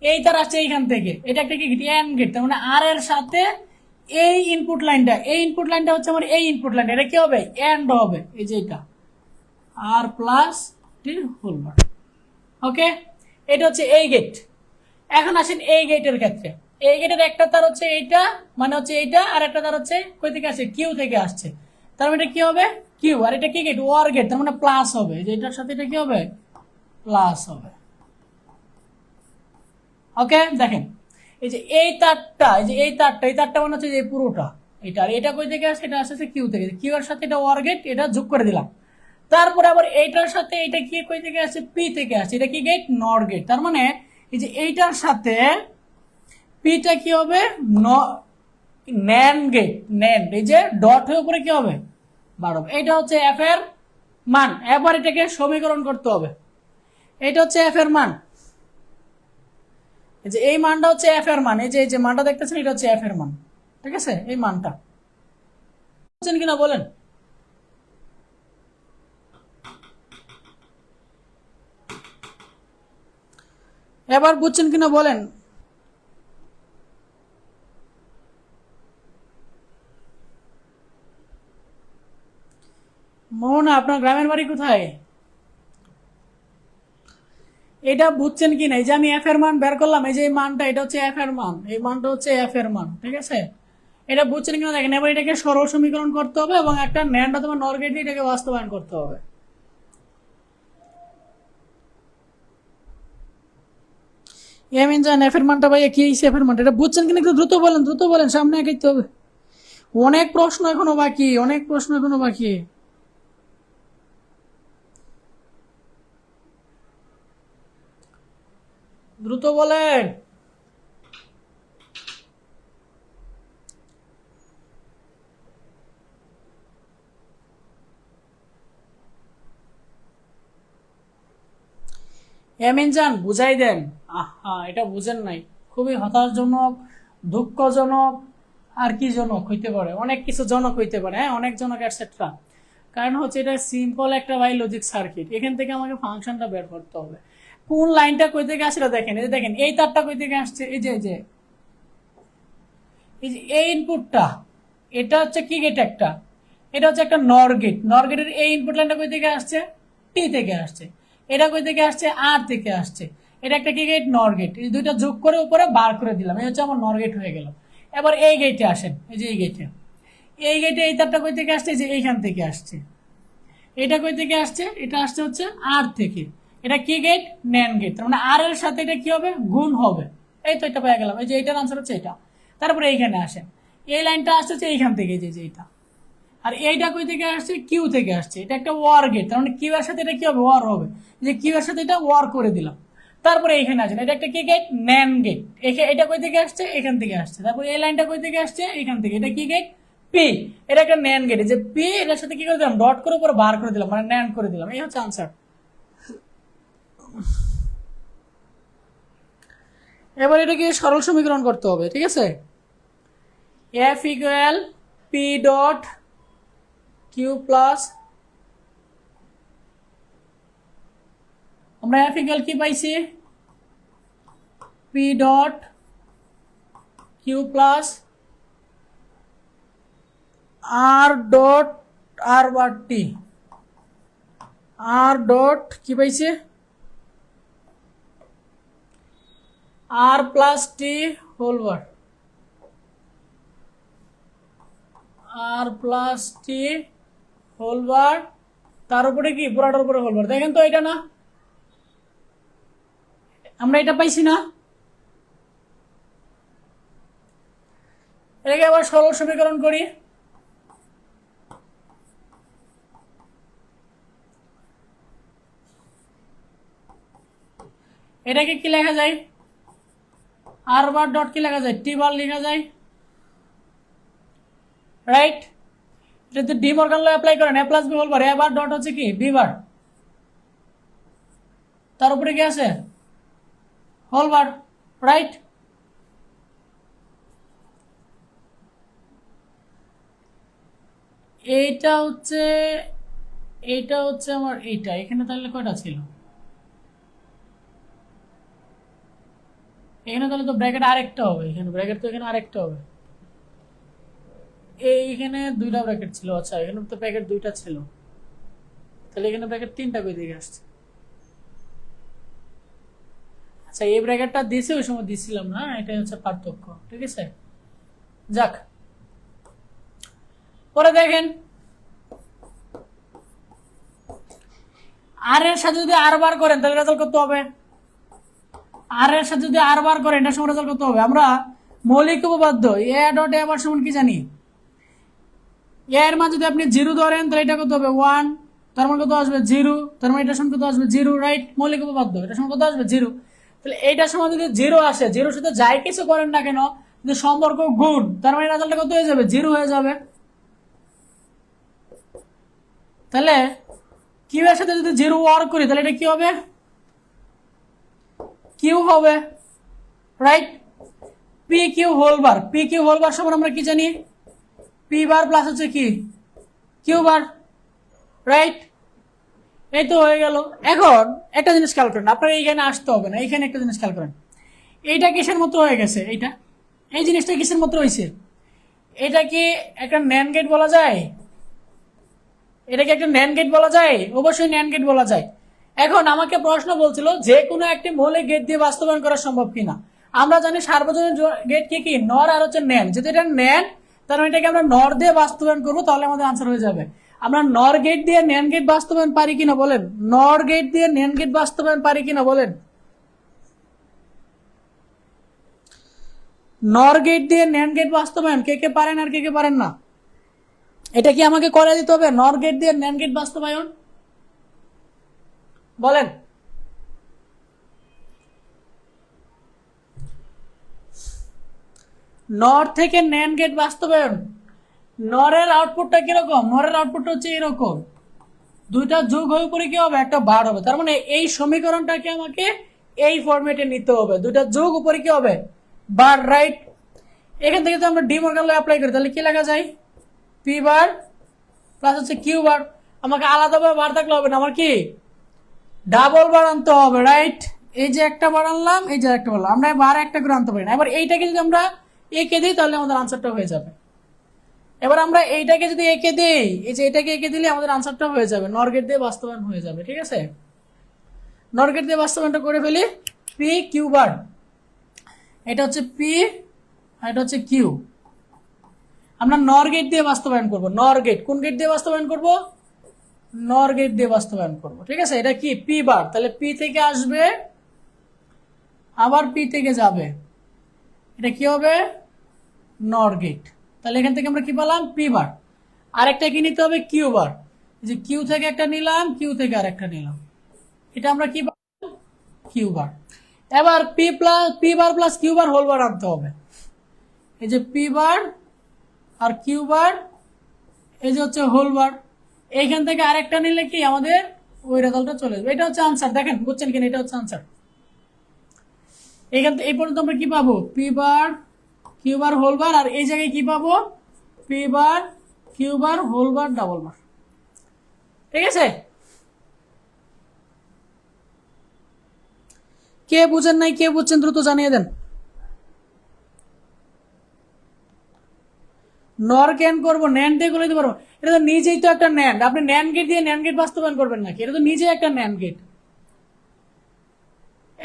এই তার আসছে এইখান থেকে। এটা একটা কি গেট? N gate. তার মানে আর এর সাথে এই ইনপুট লাইনটা হচ্ছে আমার এই ইনপুট লাইনটা। এটা কি হবে? এন্ড হবে। এই যে এটা আর প্লাস টি হোল বার। ওকে, এটা হচ্ছে এই গেট। এখন আসেন এই গেটের ক্ষেত্রে। এই গেটের একটা তার হচ্ছে এইটা, মানে হচ্ছে এইটা, আর একটা তার হচ্ছে কই থেকে আসছে? কিউ থেকে আসছে। তার মানে কি হবে? কিউ। আর এটা কি গেট? War gate. তার মানে প্লাস হবে। যে এটার সাথে এটা কি হবে? প্লাস হবে। ওকে, দেখেন এই যে এই তারটা, এই তারটা মানে হচ্ছে যে পুরোটা এটা। আর এটা কই থেকে আসছে? এটা আসছে কিউ থেকে। কিউ এর সাথে এটা ওয়ার গেট, এটা যোগ করে দিলাম। তারপরে আবার এইটার সাথে এটা কি কই থেকে আসছে? পি থেকে আসছে। এটা কি গেট? নর গেট। তার মানে এই যে এইটার সাথে পিটা কি হবে? NAND gate. ন্যান্ড, এই যে ডট হয়ে উপরে কি হবে? বার হবে। এটা হচ্ছে এফ এর মান। এবার এটাকে সমীকরণ করতে হবে। এটা হচ্ছে এফ এর মান। এই যে এই মানটা হচ্ছে এফ এর মান। এই যে মানটা দেখতেছেন, এটা হচ্ছে এফ এর মান। ঠিক আছে, এই মানটা বুঝছেন কিনা বলেন? এবার বুঝছেন কিনা বলেন? মোহনা, আপনার গ্রামের বাড়ি কোথায়? এটা বুঝছেন কিনা? এই যে আমি এফ এর মান বের করলাম, এই যে এই মানটা, এটা হচ্ছে এফ এর মান, এই মানটা হচ্ছে এফ এর মান। ঠিক আছে, এটা বুঝছেন কিনা দেখেন। এবার এটাকে সরল সমীকরণ করতে হবে এবং একটা ন্যান্ড অথবা নর গেট দিয়ে এটাকে বাস্তবায়ন করতে হবে। এমিন জান, এফ এর মানটা ভাইয়া কি এফ এর মানটা এটা বুঝছেন কিনা একটু দ্রুত বলেন, সামনে আগাইতে হবে। অনেক প্রশ্ন এখনো বাকি, অনেক প্রশ্ন এখনো বাকি। দ্রুত বলেন। এমিন জান, বুঝাই দেন। আহা, এটা বুঝেন নাই। খুবই হতাশজনক, দুঃখজনক, আর কি জনক হইতে পারে? অনেক কিছু জনক হইতে পারে। হ্যাঁ, অনেক জনক এটসেট্রা। কারণ হচ্ছে এটা সিম্পল একটা ভাই লজিক সার্কিট। এখান থেকে আমাকে ফাংশনটা বের করতে হবে। কোন লাইনটা কই থেকে আসছে দেখেন। এই যে দেখেন, এই তারটা কই থেকে আসছে? এই যে এই ইনপুটটা, এটা হচ্ছে কি গেট? একটা, এটা হচ্ছে একটা নর গেট। নর গেটের এই ইনপুট লাইনটা কই থেকে আসছে? টি থেকে আসছে। এটা কই থেকে আসছে? আর থেকে আসছে। এটা একটা কি গেট? নর গেট। এই দুইটা যোগ করে উপরে বার করে দিলাম, এই হচ্ছে আমার নর গেট হয়ে গেল। এবার এই গেটে আসেন। এই যে এই গেটে এই তারটা কই থেকে আসছে? যে এইখান থেকে আসছে। এটা কই থেকে আসছে? এটা আসছে হচ্ছে আর থেকে। এটা কি গেট? NAND gate. তার মানে আর এর সাথে এটা কি হবে? গুণ হবে। এই তো এটা পেয়ে গেলাম। এই যে এটার আনসার হচ্ছে এটা। তারপরে এইখানে আসেন, এই লাইনটা আসছে হচ্ছে এইখান থেকে, যে এইটা। আর এইটা কই থেকে আসছে? কিউ থেকে আসছে। এটা একটা ওয়ার গেট। তার মানে কিউ এর সাথে এটা কি হবে? ওয়ার হবে। যে কিউ এর সাথে এটা ওয়ার করে দিলাম। তারপরে এইখানে আসেন, এটা একটা কি গেট? NAND gate. এটা কই থেকে আসছে? এখান থেকে আসছে। তারপরে এই লাইনটা কই থেকে আসছে? এখান থেকে। এটা কি গেট? পি, এটা একটা ন্যান্ড গেট, যে পি এটার সাথে কি করে দিলাম, ডট করে উপরে বার করে দিলাম, মানে ন্যান্ড করে দিলাম। এই হচ্ছে আনসার। এবার এটাকে সরল সমীকরণ করতে হবে, ঠিক আছে। F equal P dot Q plus, আমরা এফ ইকুয়াল কি পাইছি, P dot Q plus R dot R bar T, R dot কি পাইছে, R plus T whole bar, R plus T whole bar, তার উপরে কি পুরাটার উপরে হোল বার। দেখেন তো এটা না, আমরা এটা পাইছি না, এটাকে আবার সরল সমীকরণ করি। এটাকে কি লেখা যায়, আর বার ডট কি লেখা যায়, টি বার লেখা যায়, রাইট। এটা তো ডি মর্গান ল অ্যাপ্লাই করেন, এ প্লাস বি হোল বার, এ বার ডট হচ্ছে কি বি বার, তার উপরে কি আছে হোল বার, রাইট। এইটা হচ্ছে, এইটা হচ্ছে আমার এইটা, এখানে তাহলে কয়টা ছিল, এখানে তাহলে তো ব্র্যাকেট আরেকটা হবে, এখানে ব্র্যাকেট তো এখানে আরেকটা হবে, এইখানে দুইটা ব্র্যাকেট ছিল, আচ্ছা এখানে তো ব্র্যাকেট দুইটা ছিল, তাহলে এখানে ব্র্যাকেট তিনটা বেরিয়ে আসছে। আচ্ছা এই ব্র্যাকেটটা দিয়েছি, ওই সময় দিছিলাম না, এটাই হচ্ছে পার্থক্য, ঠিক আছে। যাক, পরে দেখেন আর এর সাথে যদি আর বার করেন তাহলে রেজাল্ট করতে হবে, আর এর সাথে যদি আর বার করেন এটা সময় রেজাল্ট করতে হবে। আমরা মৌলিক উপপাদ্য এ ডট এ বার সমান কি জানি, এর মান যদি আপনি 0 ধরেন তাহলে এটা কত হবে 1, তার মানে কত আসবে 0, তার মানে এটা সমান কত আসবে 0, রাইট। মৌলিক উপপাদ্য এটা সমান কত আসবে 0, তাহলে এইটার সময় যদি 0 আসে, 0 সাথে যাই কিছু করেন না কেন যদি সম্পর্ক গুণ, তার মানে রেজাল্টটা কত হয়ে যাবে 0 হয়ে যাবে। তাহলে কিউ এর সাথে যদি 0 ওয়ার্ক করি তাহলে এটা কি হবে, কিউ হবে, right. P Q whole bar, P Q whole bar সমান আমরা কি জানি, পি বার প্লাস হচ্ছে কি কিউ বার, রাইট। এই তো হয়ে গেল। এখন একটা জিনিস খেয়াল করেন, আপনার এইখানে আসতে হবে না, এইখানে একটা জিনিস খেয়াল করেন, এইটা কিসের মতো হয়ে গেছে, এইটা এই জিনিসটা কিসের মতো হয়েছে, এটা কি একটা ন্যান্ড গেট বলা যায়, এটা কি একটা ন্যান্ড গেট বলা যায়, অবশ্যই ন্যান্ড গেট বলা যায়। এখন আমাকে প্রশ্ন বলছিল যে কোনো একটি মৌলিক গেট দিয়ে বাস্তবায়ন করা সম্ভব কিনা। আমরা জানি সার্বজনীন গেট কি নর আর হচ্ছে ন্যান্ড, যদি এটা ন্যান্ড তার মানে এটাকে আমরা নর দিয়ে বাস্তবায়ন করবো, তাহলে আমাদের আনসার হয়ে যাবে। আমরা নর গেট দিয়ে ন্যান্ড গেট বাস্তবায়ন পারি কিনা বলেন, নর গেট দিয়ে ন্যান্ড গেট বাস্তবায়ন পারি কিনা বলেন, নর গেট দিয়ে ন্যান্ড গেট বাস্তবায়ন কে কে পারেন আর কে কে পারেন না, এটা কি আমাকে করে দিতে হবে, নর গেট দিয়ে ন্যান্ড গেট বাস্তবায়ন বলেন। নর থেকে ন্যান্ড গেট বাস্তবায়ন, নরের আউটপুটটা কিরকম, নরের আউটপুটটা হচ্ছে এরকম, দুইটা যোগ হয়ে পরে কি হবে একটা বার হবে, তার মানে এই সমীকরণটাকে আমাকে এই ফরম্যাটে নিতে হবে, দুইটা যোগ উপরে কি হবে বার, রাইট। এখান থেকে তো আমরা ডি মর্গান ল অ্যাপ্লাই করি, তাহলে কি লেখা যায়, পি বার প্লাস হচ্ছে কিউ বার, আমাকে আলাদাভাবে বার থাকলে হবে না, আমার কি ডাবল বার আনতে হবে, রাইট। এই যে একটা বার আনলাম, এই যে একটা বার, আমরা বার একটা করে আনতে পারি না। এবার এইটাকে যদি আমরা এঁকে দিই তাহলে আমাদের আনসারটা হয়ে যাবে। এবার আমরা এইটাকে যদি এঁকে দিই, এই যে এটাকে এঁকে দিলে আমাদের আনসারটা হয়ে যাবে, নর গেট দিয়ে বাস্তবায়ন হয়ে যাবে, ঠিক আছে। নর গেট দিয়ে বাস্তবায়নটা করে ফেলি, পি কিউ বার, এটা হচ্ছে পি আর এটা হচ্ছে কিউ, আমরা নর গেট দিয়ে বাস্তবায়ন করব, নর গেট কোন গেট দিয়ে বাস্তবায়ন করব, নর গেট দিয়ে বাস্তবায়ন করব, ঠিক আছে। এটা কি পি বার, তাহলে পি থেকে আসবে আবার পি থেকে যাবে, এটা কি হবে নর গেট, তাহলে এখান থেকে আমরা কি পেলাম পি বার, আরেকটা কি নিতে হবে কিউ বার, যে কিউ থেকে একটা নিলাম, কিউ থেকে আরেকটা নিলাম, এটা আমরা কি কিউ বার। এবার P bar plus Q bar whole bar আনতে হবে, এই যে পি বার আর কিউ বার এই যে হচ্ছে হোল বার। এইখান থেকে আরেকটা নিলে কি আমাদের ওই রেজাল্টটা চলে যাবে। এটা হচ্ছে আনসার, দেখেন বুঝছেন কিনা, এটা হচ্ছে আনসার। এইখান থেকে এই পর্যন্ত আমরা কি পাবো, P bar Q bar whole bar, আর এই জায়গায় কি পাবো, P bar Q bar whole bar double bar. ঠিক আছে, কে বুঝেন নাই, কে বুঝছেন দ্রুত জানিয়ে দেন। নর ক্যান করবো, ন্যান্ড দিয়ে করে দিতে পারবো। এটা তো নিজেই তো একটা ন্যান্ড, আপনি ন্যান্ড গেট দিয়ে ন্যান্ড গেট বাস্তবায়ন করবেন নাকি? এটা তো নিজেই একটা ন্যান্ড গেট,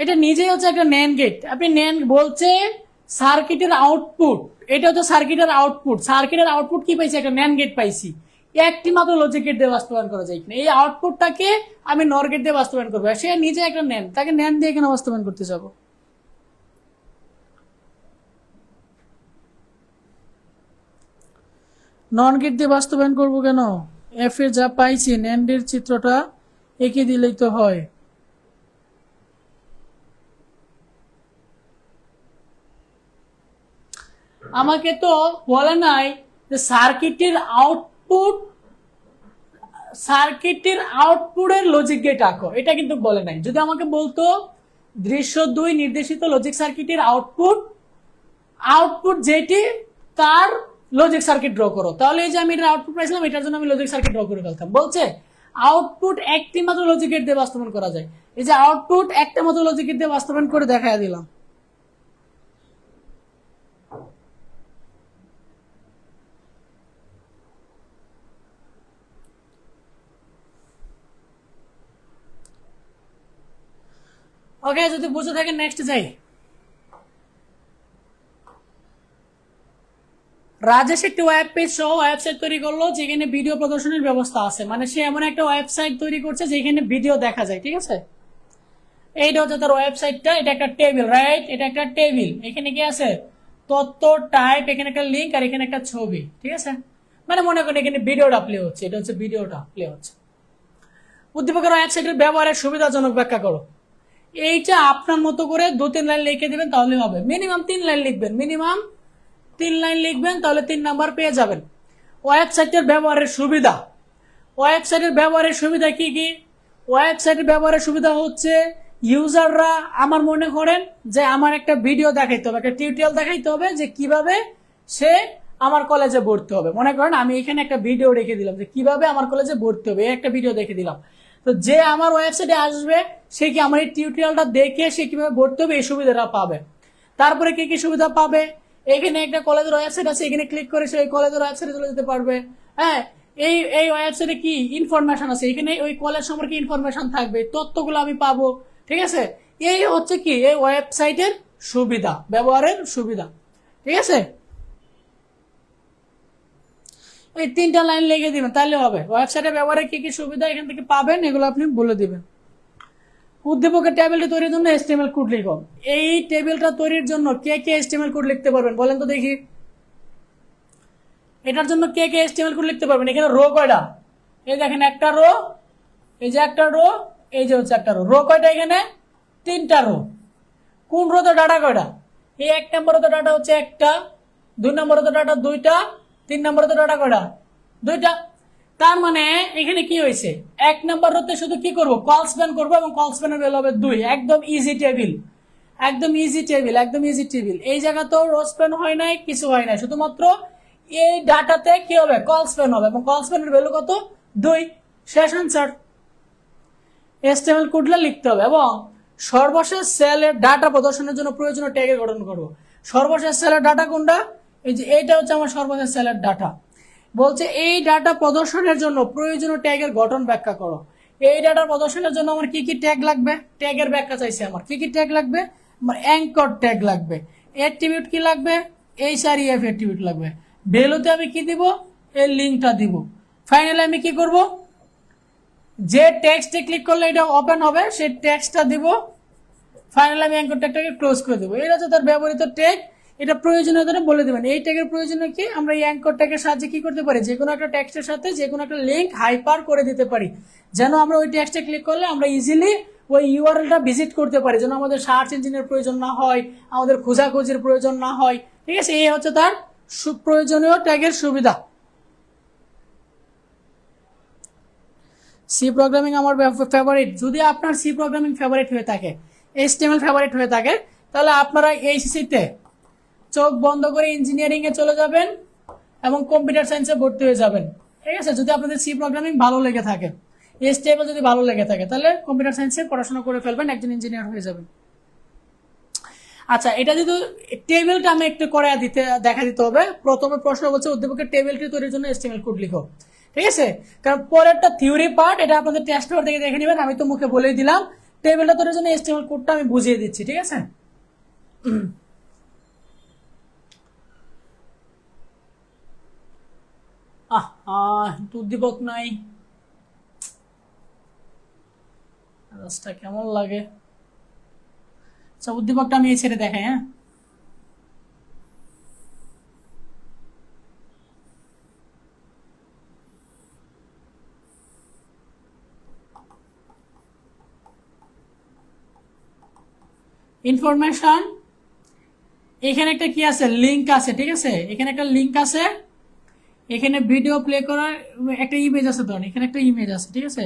এটা নিজেই হচ্ছে একটা ন্যান্ড গেট। আপনি ন্যান্ড বলছে সার্কিটের আউটপুট, এটা হচ্ছে সার্কিটের আউটপুট। সার্কিটের আউটপুট কি পাইছি, একটা ন্যান্ড গেট পাইছি। একটি মাত্র লজিক গেট দিয়ে বাস্তবায়ন করা যায় কিনা, এই আউটপুটটাকে আমি নর গেট দিয়ে বাস্তবায়ন করবো। সে নিজে একটা ন্যান্ড, তাকে ন্যান্ড দিয়ে কেন বাস্তবায়ন করতে যাবো? নন গেট দিয়ে বাস্তবায়ন করবো কেন? এফ এ যা পাইছি ন্যান্ডের চিত্রটা এঁকে দিলেই তো হয়। আমাকে তো বলে নাই যে সার্কিটের আউটপুটের লজিক গেট আঁকো, এটা কিন্তু বলে নাই। যদি আমাকে বলতো দৃশ্য 2 নির্দেশিত লজিক সার্কিটের আউটপুট যেটি তার লজিক সার্কিট ড্র করো, তাহলে এই যে আমি এটার আউটপুট পাইছিলাম, এটার জন্য আমি লজিক সার্কিট ড্র করে ফেলতাম। বলছে আউটপুট একটি মাত্র লজিক গেট দিয়ে বাস্তবায়ন করা যায়, এই যে আউটপুট একটা মাত্র লজিক গেট দিয়ে বাস্তবায়ন করে দেখায় দিলাম। ওকে, যদি বুঝে থাকেন নেক্সট যাই। রাজেশ একটি ওয়েব পেজ সহ ওয়েবসাইট তৈরি করলো যেখানে ভিডিও প্রদর্শনের ব্যবস্থা আছে, মানে সে এমন একটা ওয়েবসাইট তৈরি করছে যেখানে ভিডিও দেখা যায়। ঠিক আছে, এইটা হচ্ছে তার ওয়েবসাইটটা। এটা একটা টেবিল, রাইট? এটা একটা টেবিল, এখানে কি আছে, তথ্য টাইপ, এখানে একটা লিঙ্ক, আর এখানে একটা ছবি। ঠিক আছে, মানে মনে করেন এখানে ভিডিওটা প্লে হচ্ছে, এটা হচ্ছে ভিডিওটা প্লে হচ্ছে। উদ্দীপকের ওয়েবসাইটের ব্যবহারের সুবিধাজনক ব্যাখ্যা করো। এইটা আপনার মতো করে 2-3 লাইন লিখে দিবেন তাহলে হবে। মিনিমাম 3 লাইন লিখবেন, মিনিমাম 3 লাইন লিখবেন, তাহলে 3 নাম্বার পেয়ে যাবেন। ওয়েবসাইটের ব্যবহারের সুবিধা, ওয়েবসাইটের ব্যবহারের সুবিধা কি কি? ওয়েবসাইটের ব্যবহারের সুবিধা হচ্ছে ইউজাররা, আমার মনে করেন যে আমার একটা ভিডিও দেখাইতে হবে, একটা টিউটোরিয়াল দেখাইতে হবে যে কিভাবে সে আমার কলেজে ভর্তি হবে। মনে করেন আমি এখানে একটা ভিডিও রেখে দিলাম যে কিভাবে আমার কলেজে ভর্তি হবে, একটা ভিডিও দেখে দিলাম। তো যে আমার ওয়েবসাইটে আসবে সে কি আমার এই টিউটোরিয়ালটা দেখে সে কিভাবে ভর্তি হবে এই সুবিধাটা পাবে। তারপরে কি কি সুবিধা পাবে, এখানে একটা কলেজের ওয়েবসাইট আছে, এখানে ক্লিক করে সে ওই কলেজের ওয়েবসাইটে চলে যেতে পারবে। হ্যাঁ, এই ওয়েবসাইটে কি ইনফরমেশন আছে, এখানে ওই কলেজ সম্পর্কে ইনফরমেশন থাকবে, তথ্যগুলো আমি পাবো। ঠিক আছে, এই হচ্ছে কি এই ওয়েবসাইটের সুবিধা, ব্যবহারের সুবিধা। ঠিক আছে, এই 3টা লাইন লিখে দিবেন তাহলে হবে। ওয়েবসাইটে ব্যবহারের কি কি সুবিধা এখান থেকে পাবেন এগুলো আপনি বলে দিবেন। উদ্দীপকের টেবিলটি তৈরির জন্য HTML কোড লিখো। এই টেবিলটা তৈরির জন্য কে কে HTML কোড লিখতে পারবেন বলেন তো দেখি। এটার জন্য কে কে HTML কোড লিখতে পারবেন? এখানে রো কয়টা, এই দেখেন একটা রো, এই যে একটা রো, এই যে হচ্ছে একটা রো। রো কয়টা এখানে? 3টা রো। কোন রোতে ডাটা কয়টা? এই 1 নম্বরে ডাটা হচ্ছে একটা, 2 নম্বরে ডাটা 2টা, 3 নম্বরে ডাটা কয়টা? 2টা। তার মানে এখানে কি হয়েছে, 1 নম্বর রোতে শুধু কি করব, কল স্প্যান করবো এবং কল স্প্যানের ভ্যালু হবে 2। একদম ইজি টেবিল, একদম ইজি টেবিল, একদম ইজি টেবিল। এই জায়গাতেও রো স্প্যান হয় নাই, কিছু হয় নাই, শুধুমাত্র এই ডাটাতে কি হবে, কল স্প্যান হবে এবং কল স্প্যানের ভ্যালু কত, 2। শেষ আনসার। HTML কোডটা লিখতে হবে এবং সর্বশেষ সেলের ডাটা প্রদর্শনের জন্য প্রয়োজনীয় ট্যাগের গঠন করব। সর্বশেষ সেলের ডাটা কোনটা, এই যে এইটা হচ্ছে আমার সর্বশেষ সেলের ডাটা। বলছে এই ডাটা প্রদর্শনের জন্য প্রয়োজনীয় ট্যাগের গঠন ব্যাখ্যা করো। এই ডাটা প্রদর্শনের জন্য আমার কি কি ট্যাগ লাগবে, ট্যাগের ব্যাখ্যা চাইছে আমার। কি কি ট্যাগ লাগবে, আমার অ্যাঙ্কর ট্যাগ লাগবে, অ্যাট্রিবিউট কি লাগবে, HREF অ্যাট্রিবিউট লাগবে, ভ্যালুতে আমি কি দিব, এই লিঙ্কটা দিব। ফাইনালি আমি কি করব, যে টেক্সটে ক্লিক করলে এটা ওপেন হবে সেই টেক্সটটা দিব। ফাইনালি আমি অ্যাঙ্কর ট্যাগটাকে ক্লোজ করে দেবো। এটা হচ্ছে তার ব্যবহৃত ট্যাগ। এটা প্রয়োজনীয়তা বলে দেবেন। এই ট্যাগের প্রয়োজনীয় কি, আমরা এই অ্যাঙ্কর ট্যাগের সাহায্যে কি করতে পারি, যে কোনো একটা টেক্সটের সাথে যে কোনো একটা লিঙ্ক হাইপার করে দিতে পারি, যেন আমরা ওই টেক্সটে ক্লিক করলে আমরা ইজিলি ওই ইউআরএলটা ভিজিট করতে পারি, যেন আমাদের সার্চ ইঞ্জিনের প্রয়োজন না হয়, আমাদের খোঁজাখুঁজির প্রয়োজন না হয়। ঠিক আছে, এই হচ্ছে তার প্রয়োজনীয় ট্যাগের সুবিধা। সি প্রোগ্রামিং আমার ফেভারিট। যদি আপনার সি প্রোগ্রামিং ফেভারিট হয়ে থাকে, HTML ফেভারিট হয়ে থাকে, তাহলে আপনারা এইচএসসি-তে চোখ বন্ধ করে ইঞ্জিনিয়ারিং এ চলে যাবেন এবং কম্পিউটার সায়েন্সে ভর্তি হয়ে যাবেন। ঠিক আছে, যদি আপনাদের সি প্রোগ্রামিং ভালো লেগে থাকে, HTML যদি ভালো লেগে থাকে, তাহলে কম্পিউটার সায়েন্সে পড়াশোনা করে ফেলবেন, একজন ইঞ্জিনিয়ার হয়ে যাবেন। আচ্ছা, এটা যদি টেবিলটা আমি একটু করে দেখা দিতে হবে। প্রথমে প্রশ্ন বলছে উদ্দীপকের টেবিলটি তৈরির জন্য HTML কোড লিখো। ঠিক আছে, কারণ পরেরটা থিওরি পার্ট, এটা আপনাদের টেস্ট পেপার থেকে দেখে নেবেন। আমি তো মুখে বলেই দিলাম, টেবিলটা তৈরির জন্য HTML কোডটা আমি বুঝিয়ে দিচ্ছি। ঠিক আছে, উদ্দীপক নাই, রাস্তা কেমন লাগে। আচ্ছা, উদ্দীপকটা আমি এই ছেড়ে দেখাই। হ্যাঁ, ইনফরমেশন, এখানে একটা কি আছে, লিংক আছে। ঠিক আছে, এখানে একটা লিংক আছে, এখানে ভিডিও প্লে করার একটা ইমেজ আছে। ধরুন এখানে একটা ইমেজ আছে। ঠিক আছে,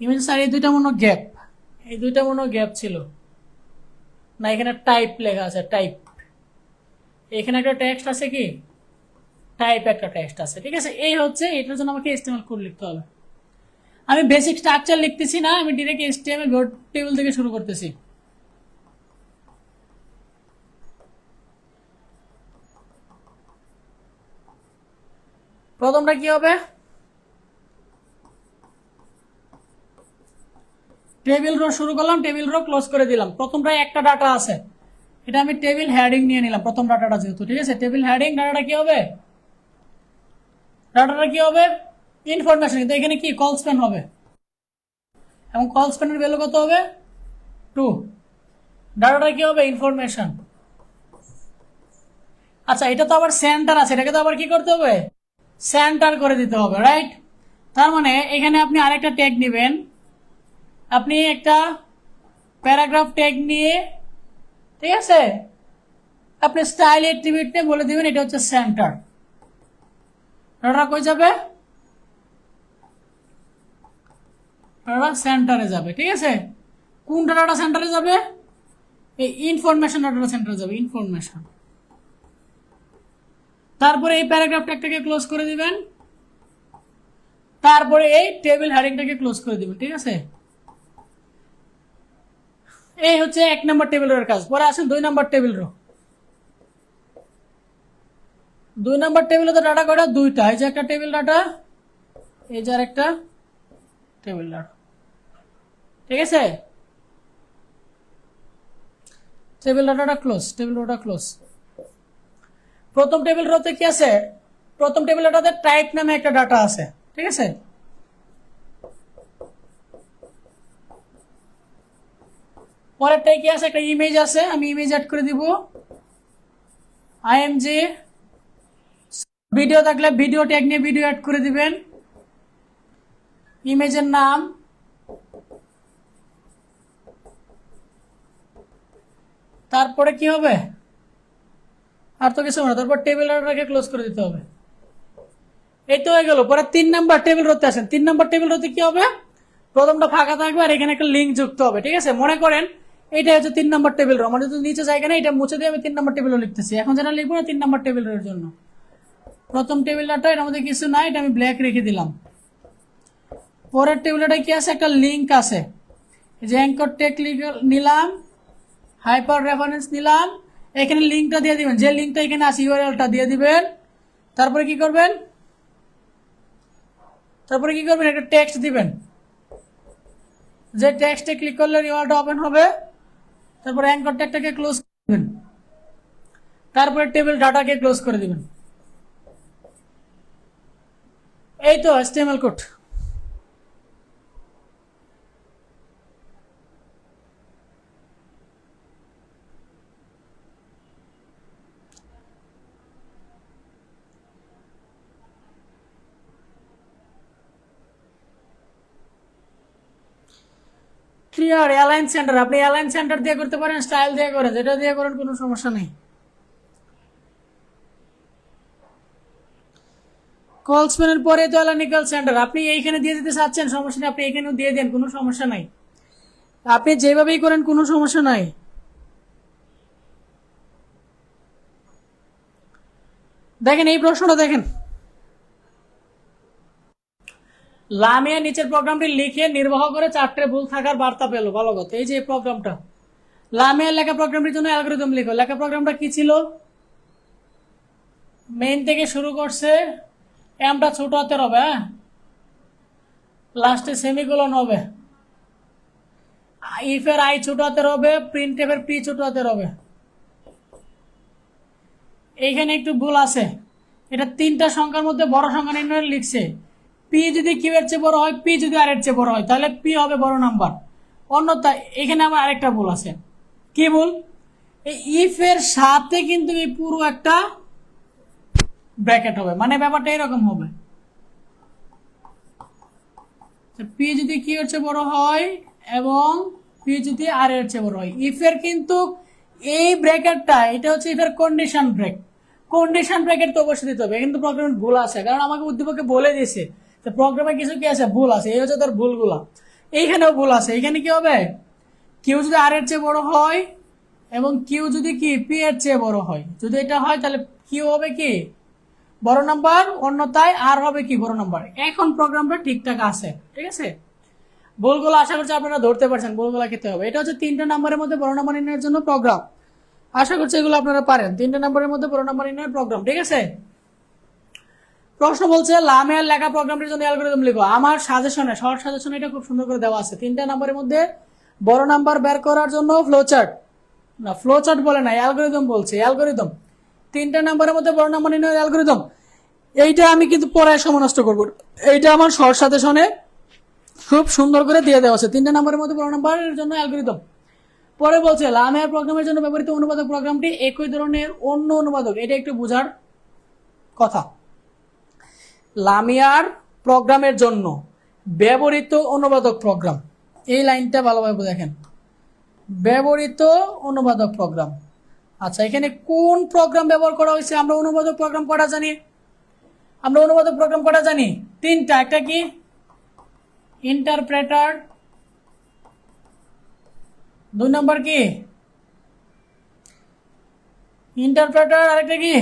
ইমেজ আর এই দুইটা মনে গ্যাপ, এই দুইটা মনে গ্যাপ ছিল না। এখানে টাইপ লেখা আছে, টাইপ। এখানে একটা টেক্সট আছে, কি টাইপ একটা টেক্সট আছে। ঠিক আছে, এই হচ্ছে, এটার জন্য আমাকে HTML কোড লিখতে হবে। আমি বেসিক স্ট্রাকচার লিখতেছি না, আমি ডিরেক্ট HTML টেবিল থেকে শুরু করতেছি। প্রথমটা কি হবে, টেবিল রো শুরু করলাম, টেবিল রো ক্লোজ করে দিলাম। প্রথমটা একটা ডাটা আছে, এটা আমি টেবিল হেডিং নিয়ে নিলাম, প্রথম ডাটাটা যেহেতু। ঠিক আছে, টেবিল হেডিং ডাটাটা কি হবে, ডাটাটা কি হবে, ইনফরমেশন। কিন্তু এখানে কি কল স্প্যান হবে, এবং কল স্প্যানের ভ্যালু কত হবে, 2। ডাটাটা কি হবে, ইনফরমেশন। আচ্ছা, এটা তো আবার সেন্টার আছে, এটাকে তো আবার কি করতে হবে, সেন্টার করে দিতে হবে, রাইট। তার মানে এখানে আপনি আরেকটা ট্যাগ নেবেন, আপনি একটা প্যারাগ্রাফ ট্যাগ নিয়ে, ঠিক আছে, আপনি স্টাইল অ্যাট্রিবিউট নিয়ে বলে দিবেন এটা হচ্ছে সেন্টার। ডাটা কই যাবে, ডাটা সেন্টারে যাবে। ঠিক আছে, কোন ডাটা সেন্টারে যাবে, এই ইনফরমেশন ডাটা সেন্টারে যাবে, ইনফরমেশন। তারপরে এই প্যারাগ্রাফ ট্যাগটাকে ক্লোজ করে দিবেন, তারপরে এই টেবিল হেডিংটাকে ক্লোজ করে দিবেন। ঠিক আছে, এই হচ্ছে 1 নম্বর টেবিল রোর কাজ। পরে আসেন 2 নম্বর টেবিল রো। 2 নম্বর টেবিলে তো ডাটা কয়টা, দুইটা। এই যে একটা টেবিল ডাটা, এই যে আরেকটা টেবিল ডাটা। ঠিক আছে, টেবিল ডাটাটা ক্লোজ, টেবিল রোটা ক্লোজ। প্রথম টেবিল রোতে কি আছে, প্রথম টেবিল ডাটাতে টাইপ নামে একটা ডাটা আছে। ঠিক আছে, পরেরটাই কি আছে, একটা ইমেজ আছে, আমি ইমেজ অ্যাড করে দিব। IMG ভিডিও থাকলে ভিডিও ট্যাগ নিয়ে ভিডিও অ্যাড করে দিবেন। ইমেজের নাম, তারপরে কি হবে, আর তো কিছু না। তারপর টেবিল ডাটাটাকে ক্লোজ করে দিতে হবে। এই তো হয়ে গেল। পরে 3 নাম্বার টেবিল রোতে আসেন। 3 নাম্বার টেবিল রোতে কি হবে, প্রথমটা ফাঁকা থাকবে আর এখানে একটা লিঙ্ক যুক্ত হবে। ঠিক আছে, মনে করেন এইটা হচ্ছে 3 নাম্বার টেবিল রো। আমার যদি নিচে জায়গা নেই, এটা মুছে দিয়ে আমি 3 নাম্বার টেবিল রো লিখতেছি। এখন যেটা লিখবো না 3 নাম্বার টেবিল রোর জন্য, প্রথম টেবিল ডাটা, এর মধ্যে কিছু নাই, এটা আমি ব্ল্যাক রেখে দিলাম। পরের টেবিলটা কি আছে, একটা লিঙ্ক আছে, যে অ্যাঙ্কর টেক নিলাম, হাইপার রেফারেন্স নিলাম, এখানে লিঙ্কটা দিয়ে দিবেন, যে লিঙ্কটা এখানে আছে ইউআরএলটা দিয়ে দিবেন। তারপরে কি করবেন, তারপরে কি করবেন, একটা টেক্সট দিবেন, যে টেক্সটে ক্লিক করলে ইউআরএলটা ওপেন হবে। তারপরে অ্যাঙ্কর ট্যাগটাকে ক্লোজ করবেন, তারপরে টেবিল ডাটাকে ক্লোজ করে দিবেন। এই তো HTML code. Clear? Align centre, আপনি অ্যালাইন সেন্টার দিয়ে করতে পারেন, স্টাইল দিয়ে করেন, যেটা দিয়ে করেন কোনো সমস্যা নেই। কলসম্যানের পরে তো অ্যালানিক্যাল সেন্টার, আপনি এইখানে দিয়ে দিতে চাচ্ছেন, সমস্যা নেই, আপনি এখানেও দিয়ে দেন, কোনো সমস্যা নাই, আপনি যেভাবেই করেন কোনো সমস্যা নাই। দেখেন এই প্রশ্নটা দেখেন, লামিয়া নিচের প্রোগ্রামটি লিখে নির্বাহ করে 4টে ভুল থাকার বার্তা পেল। ভালো কথা, এই যে প্রোগ্রামটা, লামিয়ার লেখা প্রোগ্রামটির জন্য অ্যালগরিদম লিখো। লেখা প্রোগ্রামটা কি ছিল? মেইন থেকে শুরু করছে, এমটা ছোট হাতের হবে, হ্যাঁ, লাস্টে সেমিকোলন হবে, ইফের আই ছোট হাতের হবে, প্রিন্টএফের পি ছোট হাতের হবে। এইখানে একটু ভুল আছে, এটা 3টা সংখ্যার মধ্যে বড় সংখ্যা নির্ণয় লিখছে, পি যদি কিউ এর চেয়ে বড় হয়, পি যদি আর এর চেয়ে বড় হয়, তাহলে পি হবে বড় নাম্বার। অন্যথা এখানে আবার আরেকটা ভুল আছে। কি ভুল? এই ইফ এর সাথে কিন্তু এই পুরো একটা ব্র্যাকেট হবে, মানে ব্যাপারটা এরকম হবে, পি যদি কিউ এর চেয়ে বড় হয় এবং পি যদি আর এর চেয়ে বড় হয়। ইফ এর কিন্তু এই ব্র্যাকেটটা, এটা হচ্ছে ইফ এর কন্ডিশন ব্রেক, কন্ডিশন ব্র্যাকেট তো অবশ্যই দিতে হবে, কিন্তু প্রোগ্রামে ভুল আছে, কারণ আমাকে উদ্দীপকে বলে দিয়েছে যে প্রোগ্রামে কিছু কি আছে, ভুল আছে, এই হচ্ছে তার ভুলগুলা। এইখানেও ভুল আছে, এইখানে কি হবে, কিউ যদি আর এর চেয়ে বড় হয় এবং কিউ যদি কি পি এর চেয়ে বড় হয়, যদি এটা হয় তাহলে কিউ হবে কি বড় নাম্বার, অন্যথায় আর হবে কি বড় নাম্বার। এখন প্রোগ্রামটা ঠিকঠাক আছে, ঠিক আছে। ভুলগুলো আশা করছি আপনারা ধরতে পারছেন, ভুলগুলো খেতে হবে। এটা হচ্ছে 3টে নাম্বারের মধ্যে বড় নাম্বার নির্ণয়ের জন্য প্রোগ্রাম, আশা করছি এগুলো আপনারা পারেন। 3টে নাম্বারের মধ্যে বড় নাম্বার নির্ণয়ের প্রোগ্রাম, ঠিক আছে। প্রশ্ন বলছে লামিয়ার লেখা প্রোগ্রামটির জন্য অ্যালগরিদম লিখো। আমার সাজেশনে, শর্ট সাজেশনে এটা খুব সুন্দর করে দেওয়া আছে। 3টে নাম্বারের মধ্যে বড় নাম্বার বের করার জন্য ফ্লোচার্ট, না ফ্লোচার্ট বলে না, অ্যালগরিদম বলছে, অ্যালগরিদম। 3টে নাম্বারের মধ্যে বড় নাম্বার নির্ণয়ের অ্যালগরিদম, এইটা আমি কিন্তু পড়ায় সময় নষ্ট করবো, এইটা আমার শর্ট সাজেশনে খুব সুন্দর করে দিয়ে দেওয়া আছে। 3টে নাম্বারের মধ্যে বড় নাম্বারের জন্য অ্যালগরিদম। পরে বলছে লামিয়ার প্রোগ্রামের জন্য ব্যবহৃত অনুবাদক প্রোগ্রামটি একই ধরনের অন্য অনুবাদক, এটা একটু বোঝার কথা। লামিয়ার প্রোগ্রামের জন্য ব্যবহৃত অনুবাদক প্রোগ্রাম, এই লাইনটা ভালোভাবে দেখেন, ব্যবহৃত অনুবাদক প্রোগ্রাম। আচ্ছা, এখানে কোন প্রোগ্রাম ব্যবহার করা হয়েছে? আমরা অনুবাদক প্রোগ্রাম কটা জানি? আমরা অনুবাদক প্রোগ্রাম কটা জানি? 3টা। একটা কি ইন্টারপ্রেটার, 2 নম্বর কি ইন্টারপ্রেটার, আরেকটা কি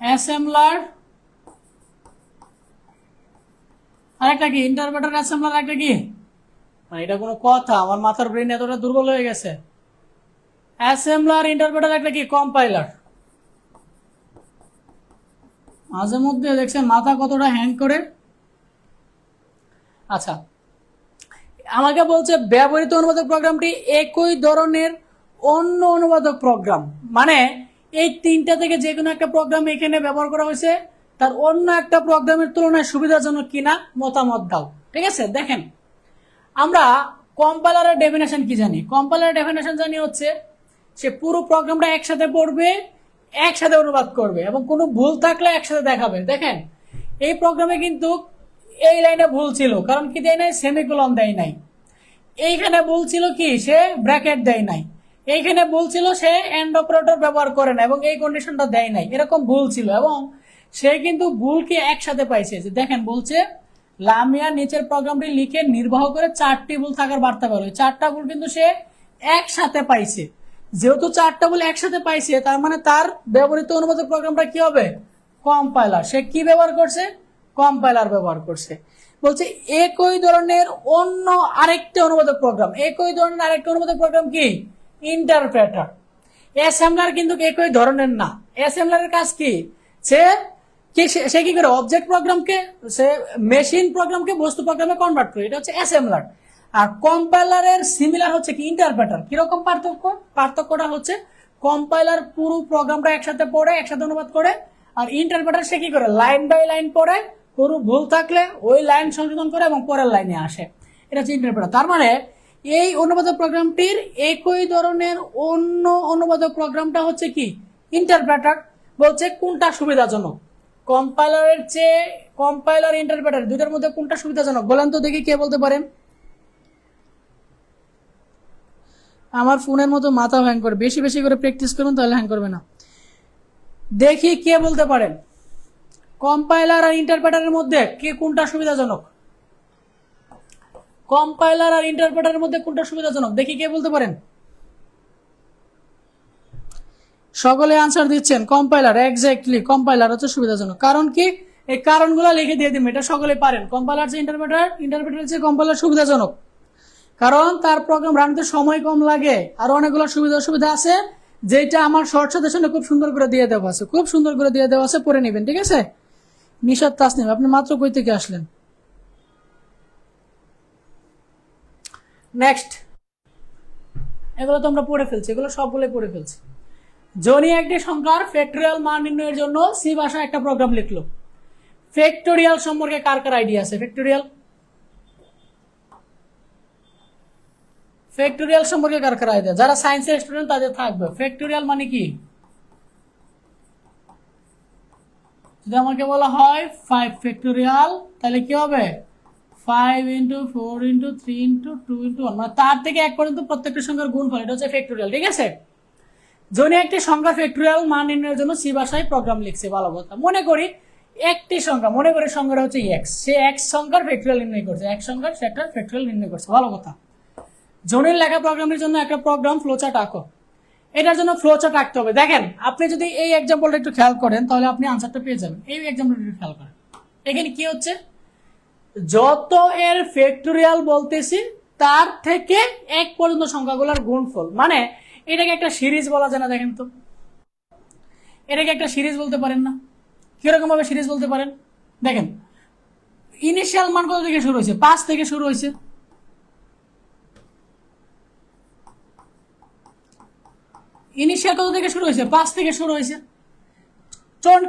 অ্যাসেম্বলার, আরেকটা কি ইন্টারপ্রেটার অ্যাসেম্বলার, আরেকটা কি, মানে এটা কোনো কথা? আমার মাথার ব্রেন এতটা দুর্বল হয়ে গেছে। অ্যাসেম্বলার, ইন্টারপ্রেটার, একটা কি কম্পাইলার। মাঝে মধ্যে দেখছেন মাথা কতটা হ্যাং করে। আচ্ছা, আমাকে বলছে ব্যবহৃত অনুবাদক প্রোগ্রামটি একই ধরনের অন্য অনুবাদক প্রোগ্রাম, মানে এই 3টা থেকে যে কোনো একটা প্রোগ্রাম এখানে ব্যবহার করা হয়েছে, তার অন্য একটা প্রোগ্রামের তুলনায় সুবিধাজনক কিনা মতামত দাও, ঠিক আছে। দেখেন, আমরা কম্পাইলারের ডেফিনেশন কি জানি? কম্পাইলারের ডেফিনেশন জানি হচ্ছে সে পুরো প্রোগ্রামটা একসাথে পড়বে, একসাথে অনুবাদ করবে এবং কোনো ভুল থাকলে একসাথে দেখাবে। দেখেন, এই প্রোগ্রামে কিন্তু এই লাইনে ভুল ছিল, কারণ কি দেয় নাই, সেমিকোলন দেয় নাই। এইখানে ভুল ছিল কি, সে ব্র্যাকেট দেয় নাই। এইখানে ভুল ছিল, সে এন্ড অপারেটর ব্যবহার করে না এবং এই কন্ডিশনটা দেয় নাই, এরকম ভুল ছিল। এবং সে কিন্তু ভুলকে একসাথে পাইছে, যে দেখেন বলছে লামিয়া নিচের প্রোগ্রামটি লিখে নির্বাহ করে 4টি ভুল থাকার বার্তা বের হয়। 4টা ভুল কিন্তু সে একসাথে পাইছে। যেহেতু 4টা ভুল একসাথে পাইছে, তার মানে তার ব্যবহৃত অনুবাদক প্রোগ্রামটা কি হবে, কম্পাইলার। সে কি ব্যবহার করছে, কম্পাইলার ব্যবহার করছে। বলছে একই ধরনের অন্য আরেকটা অনুবাদক প্রোগ্রাম, একই ধরনের আরেকটা অনুবাদক প্রোগ্রাম কি, ইন্টারপ্রেটার। অ্যাসেম্বলার কিন্তু একই ধরনের না। অ্যাসেম্বলারের কাজ কি, সে কি করে, অবজেক্ট প্রোগ্রামকে, সে মেশিন প্রোগ্রামকে বস্তু প্রোগ্রামে কনভার্ট করে, এটা হচ্ছে অ্যাসেম্বলার। আর কম্পাইলারের সিমিলার হচ্ছে কি, ইন্টারপ্রেটার। কিরকম পার্থক্য? পার্থক্যটা হচ্ছে কম্পাইলার পুরো প্রোগ্রামটা একসাথে পড়ে, একসাথে অনুবাদ করে, আর ইন্টারপ্রেটার সে কি করে, লাইন বাই লাইন পড়ে, কোনো ভুল থাকলে ওই লাইন সংশোধন করে এবং পরের লাইনে আসে। এটা হচ্ছে ইন্টারপ্রেটার। তার মানে এই অনুবাদক প্রোগ্রামটির একই ধরনের অন্য অনুবাদক প্রোগ্রামটা হচ্ছে কি, ইন্টারপ্রেটার। বলছে কোনটা সুবিধাজনক, কম্পাইলারের চেয়ে, কম্পাইলার ইন্টারপ্রেটার দুইটার মধ্যে কোনটা সুবিধাজনক? বলেন তো দেখি, কে বলতে পারেন? আমার ফোনের মতো মাথা হ্যাং করে, বেশি বেশি করে প্র্যাকটিস করুন তাহলে হ্যাং করবে না। দেখি কে বলতে পারেন কম্পাইলার আর ইন্টারপ্রেটারের মধ্যে কে কোনটা সুবিধাজনক? কম্পাইলার আর ইন্টারপ্রেটারের মধ্যে কোনটা সুবিধাজনক দেখি কে বলতে পারেন। সকলে আনসার দিচ্ছেন কম্পাইলার, এক্স্যাক্টলি কম্পাইলার হচ্ছে সুবিধাজনক। কারণ কি? এই কারণগুলো লিখে দিয়ে দিবেন, এটা সকলে পারেন। কম্পাইলার চেয়ে ইন্টারপ্রেটার, ইন্টারপ্রেটার চেয়ে কম্পাইলার সুবিধাজনক, কারণ তার প্রোগ্রাম রানতে সময় কম লাগে, আর অনেকগুলো সুবিধা অসুবিধা আছে, যেটা আমার শর্ট সাজেশনে খুব সুন্দর করে দিয়ে দেওয়া আছে, খুব সুন্দর করে দিয়ে দেওয়া আছে, পড়ে নেবেন, ঠিক আছে? নিশাত তাসনিম, আপনি মাত্র কই থেকে আসলেন? নেক্সট, এগুলো তো আমরা পড়ে ফেলছি, এগুলো সবগুলোই পড়ে ফেলছি। জনি একটি সংখ্যার ফ্যাক্টরিয়াল মান নির্ণয়ের জন্য সি ভাষায় একটা প্রোগ্রাম লিখলো। ফ্যাক্টরিয়াল সম্পর্কে কার কার আইডিয়া আছে? ফ্যাক্টরিয়াল সম্পর্কে কার কার আইডিয়া? যারা সায়েন্সের স্টুডেন্ট তাদের থাকবে। ফ্যাক্টরিয়াল মানে কি? যদি আমাকে বলা হয় 5 ফ্যাক্টরিয়াল, তাহলে কি হবে? 5 × 4 × 3 × 2 × 1, মানে তার থেকে 1 পর্যন্ত প্রত্যেকটা সংখ্যার গুণফল, এটা হচ্ছে ফ্যাক্টরিয়াল, ঠিক আছে? জনি একটি সংখ্যা ফ্যাক্টরিয়াল মান নির্ণয়ের জন্য সি ভাষায় প্রোগ্রাম লিখছে। ভালো কথা। মনে করি একটি সংখ্যা, মনে করি সংখ্যাটা হচ্ছে এক্স, সে এক্স সংখ্যার ফ্যাক্টরিয়াল নির্ণয় করছে, এক সংখ্যার সেটা ফ্যাক্টরিয়াল নির্ণয় করছে। ভালো কথা। জনির লেখা প্রোগ্রামের জন্য একটা প্রোগ্রাম ফ্লোচার্ট আঁকো। এটার জন্য ফ্লোচার্ট আঁকতে হবে। দেখেন, আপনি যদি এই এক্সাম্পলটা একটু খেয়াল করেন তাহলে আপনি আনসারটা পেয়ে যাবেন। এই এক্সাম্পলটা একটু খেয়াল করেন, এখানে কি হচ্ছে? যত এর ফ্যাক্টরিয়াল বলতেছি তার থেকে 1 পর্যন্ত সংখ্যাগুলোর গুণফল, মানে এটাকে একটা সিরিজ বলা যায় না? দেখেন তো, এটাকে একটা সিরিজ বলতে পারেন না? কিরকম ভাবে সিরিজ বলতে পারেন? দেখেন, ইনিশিয়াল মান কত থেকে শুরু হয়েছে? 5 থেকে শুরু হয়েছে। ইনিশিয়াল কত থেকে শুরু হয়েছে? 5 থেকে শুরু হয়েছে।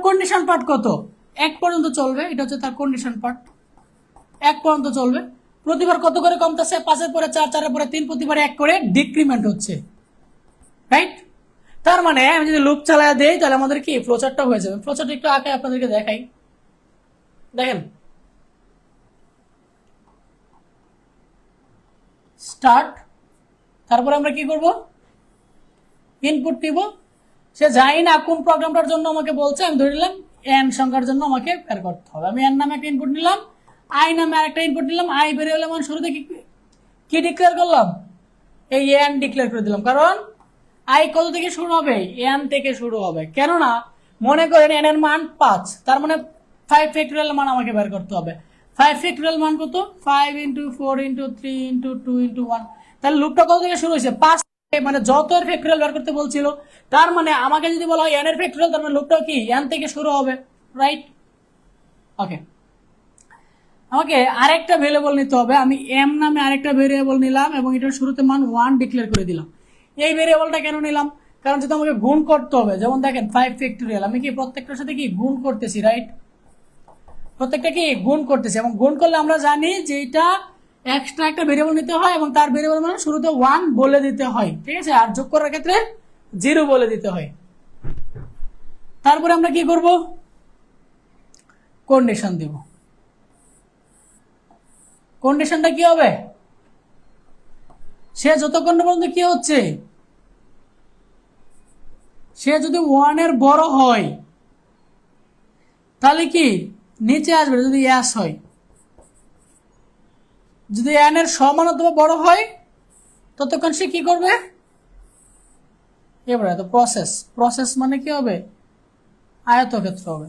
কন্ডিশন পার্ট কত? 1 পর্যন্ত চলবে, এটা হচ্ছে তার কন্ডিশন পার্ট, 1 পর্যন্ত চলবে। প্রতিবার কত করে কমতেছে? 5-এর পরে 4, 4-এর পরে 3, প্রতিবার 1 করে ডিক্রিমেন্ট হচ্ছে, রাইট? তার মানে আমি যদি লুপ চালায় দেই তাহলে আমাদের কি ফ্লোচার্টটা হয়ে যাবে। ফ্লোচার্ট একটু আঁকে আপনাদেরকে দেখাই। দেখেন, স্টার্ট, তারপরে আমরা কি করব? ইনপুট নিব। সে জানি না কোন প্রোগ্রামটার জন্য আমাকে বলছে, আমি ধরে নিলাম এন সংখ্যার জন্য আমাকে বের করতে হবে। আমি এন নামে একটা ইনপুট নিলাম, আই নামে আরেকটা ইনপুট নিলাম। আই বের হলে মানে শুরুতে কি ডিক্লেয়ার করলাম? এই এন ডিক্লেয়ার করে দিলাম, কারণ আই কত থেকে শুরু হবে? এন থেকে শুরু হবে। কেননা মনে করেন এন এর মান 5, তার মানে 5 ফ্যাক্টরিয়াল মান আমাকে বের করতে হবে। 5 ফ্যাক্টরিয়াল মান কত? 5 × 4 × 3 × 2 × 1। তাহলে লুপটা কত থেকে শুরু হয়েছে? 5, মানে যত এর ফ্যাক্টরিয়াল বের করতে বলছিল, তার মানে আমাকে যদি বলা হয় এন এর ফ্যাক্টরিয়াল, তার মানে লুপটা কি এন থেকে শুরু হবে, রাইট? ওকে, আমাকে আরেকটা ভেরিয়েবল নিতে হবে। আমি এম নামে আরেকটা ভেরিয়েবল নিলাম এবং এটার শুরুতে মান 1 ডিক্লেয়ার করে দিলাম। এই ভেরিয়েবলটা কেন নিলাম? কারণ যদি আমাকে গুণ করতে হবে, যেমন দেখেন 5 ফ্যাক্টরিয়াল, আমি কি প্রত্যেকটার সাথে কি গুণ করতেছি, রাইট? প্রত্যেকটা কি গুণ করতেছি, এবং গুণ করলে আমরা জানি যে এটা এক্সট্রা একটা ভেরিয়েবল নিতে হয় এবং তার ভেরিয়েবল মানে শুরুতে 1 বলে দিতে হয়, ঠিক আছে? আর যোগ করার ক্ষেত্রে 0 বলে দিতে হয়। তারপরে আমরা কি করব? কন্ডিশন দিব। কন্ডিশনটা কি হবে? সে যতক্ষণ পর্যন্ত কি হচ্ছে, সে যদি 1 এর বড় হয় তাহলে কি নিচে আসবে, যদি এস হয়। যদি এন এর সমান অথবা বড় হয় ততক্ষণ সে কি করবে? এবারে তো প্রসেস মানে কি হবে? আয়তক্ষেত্র হবে।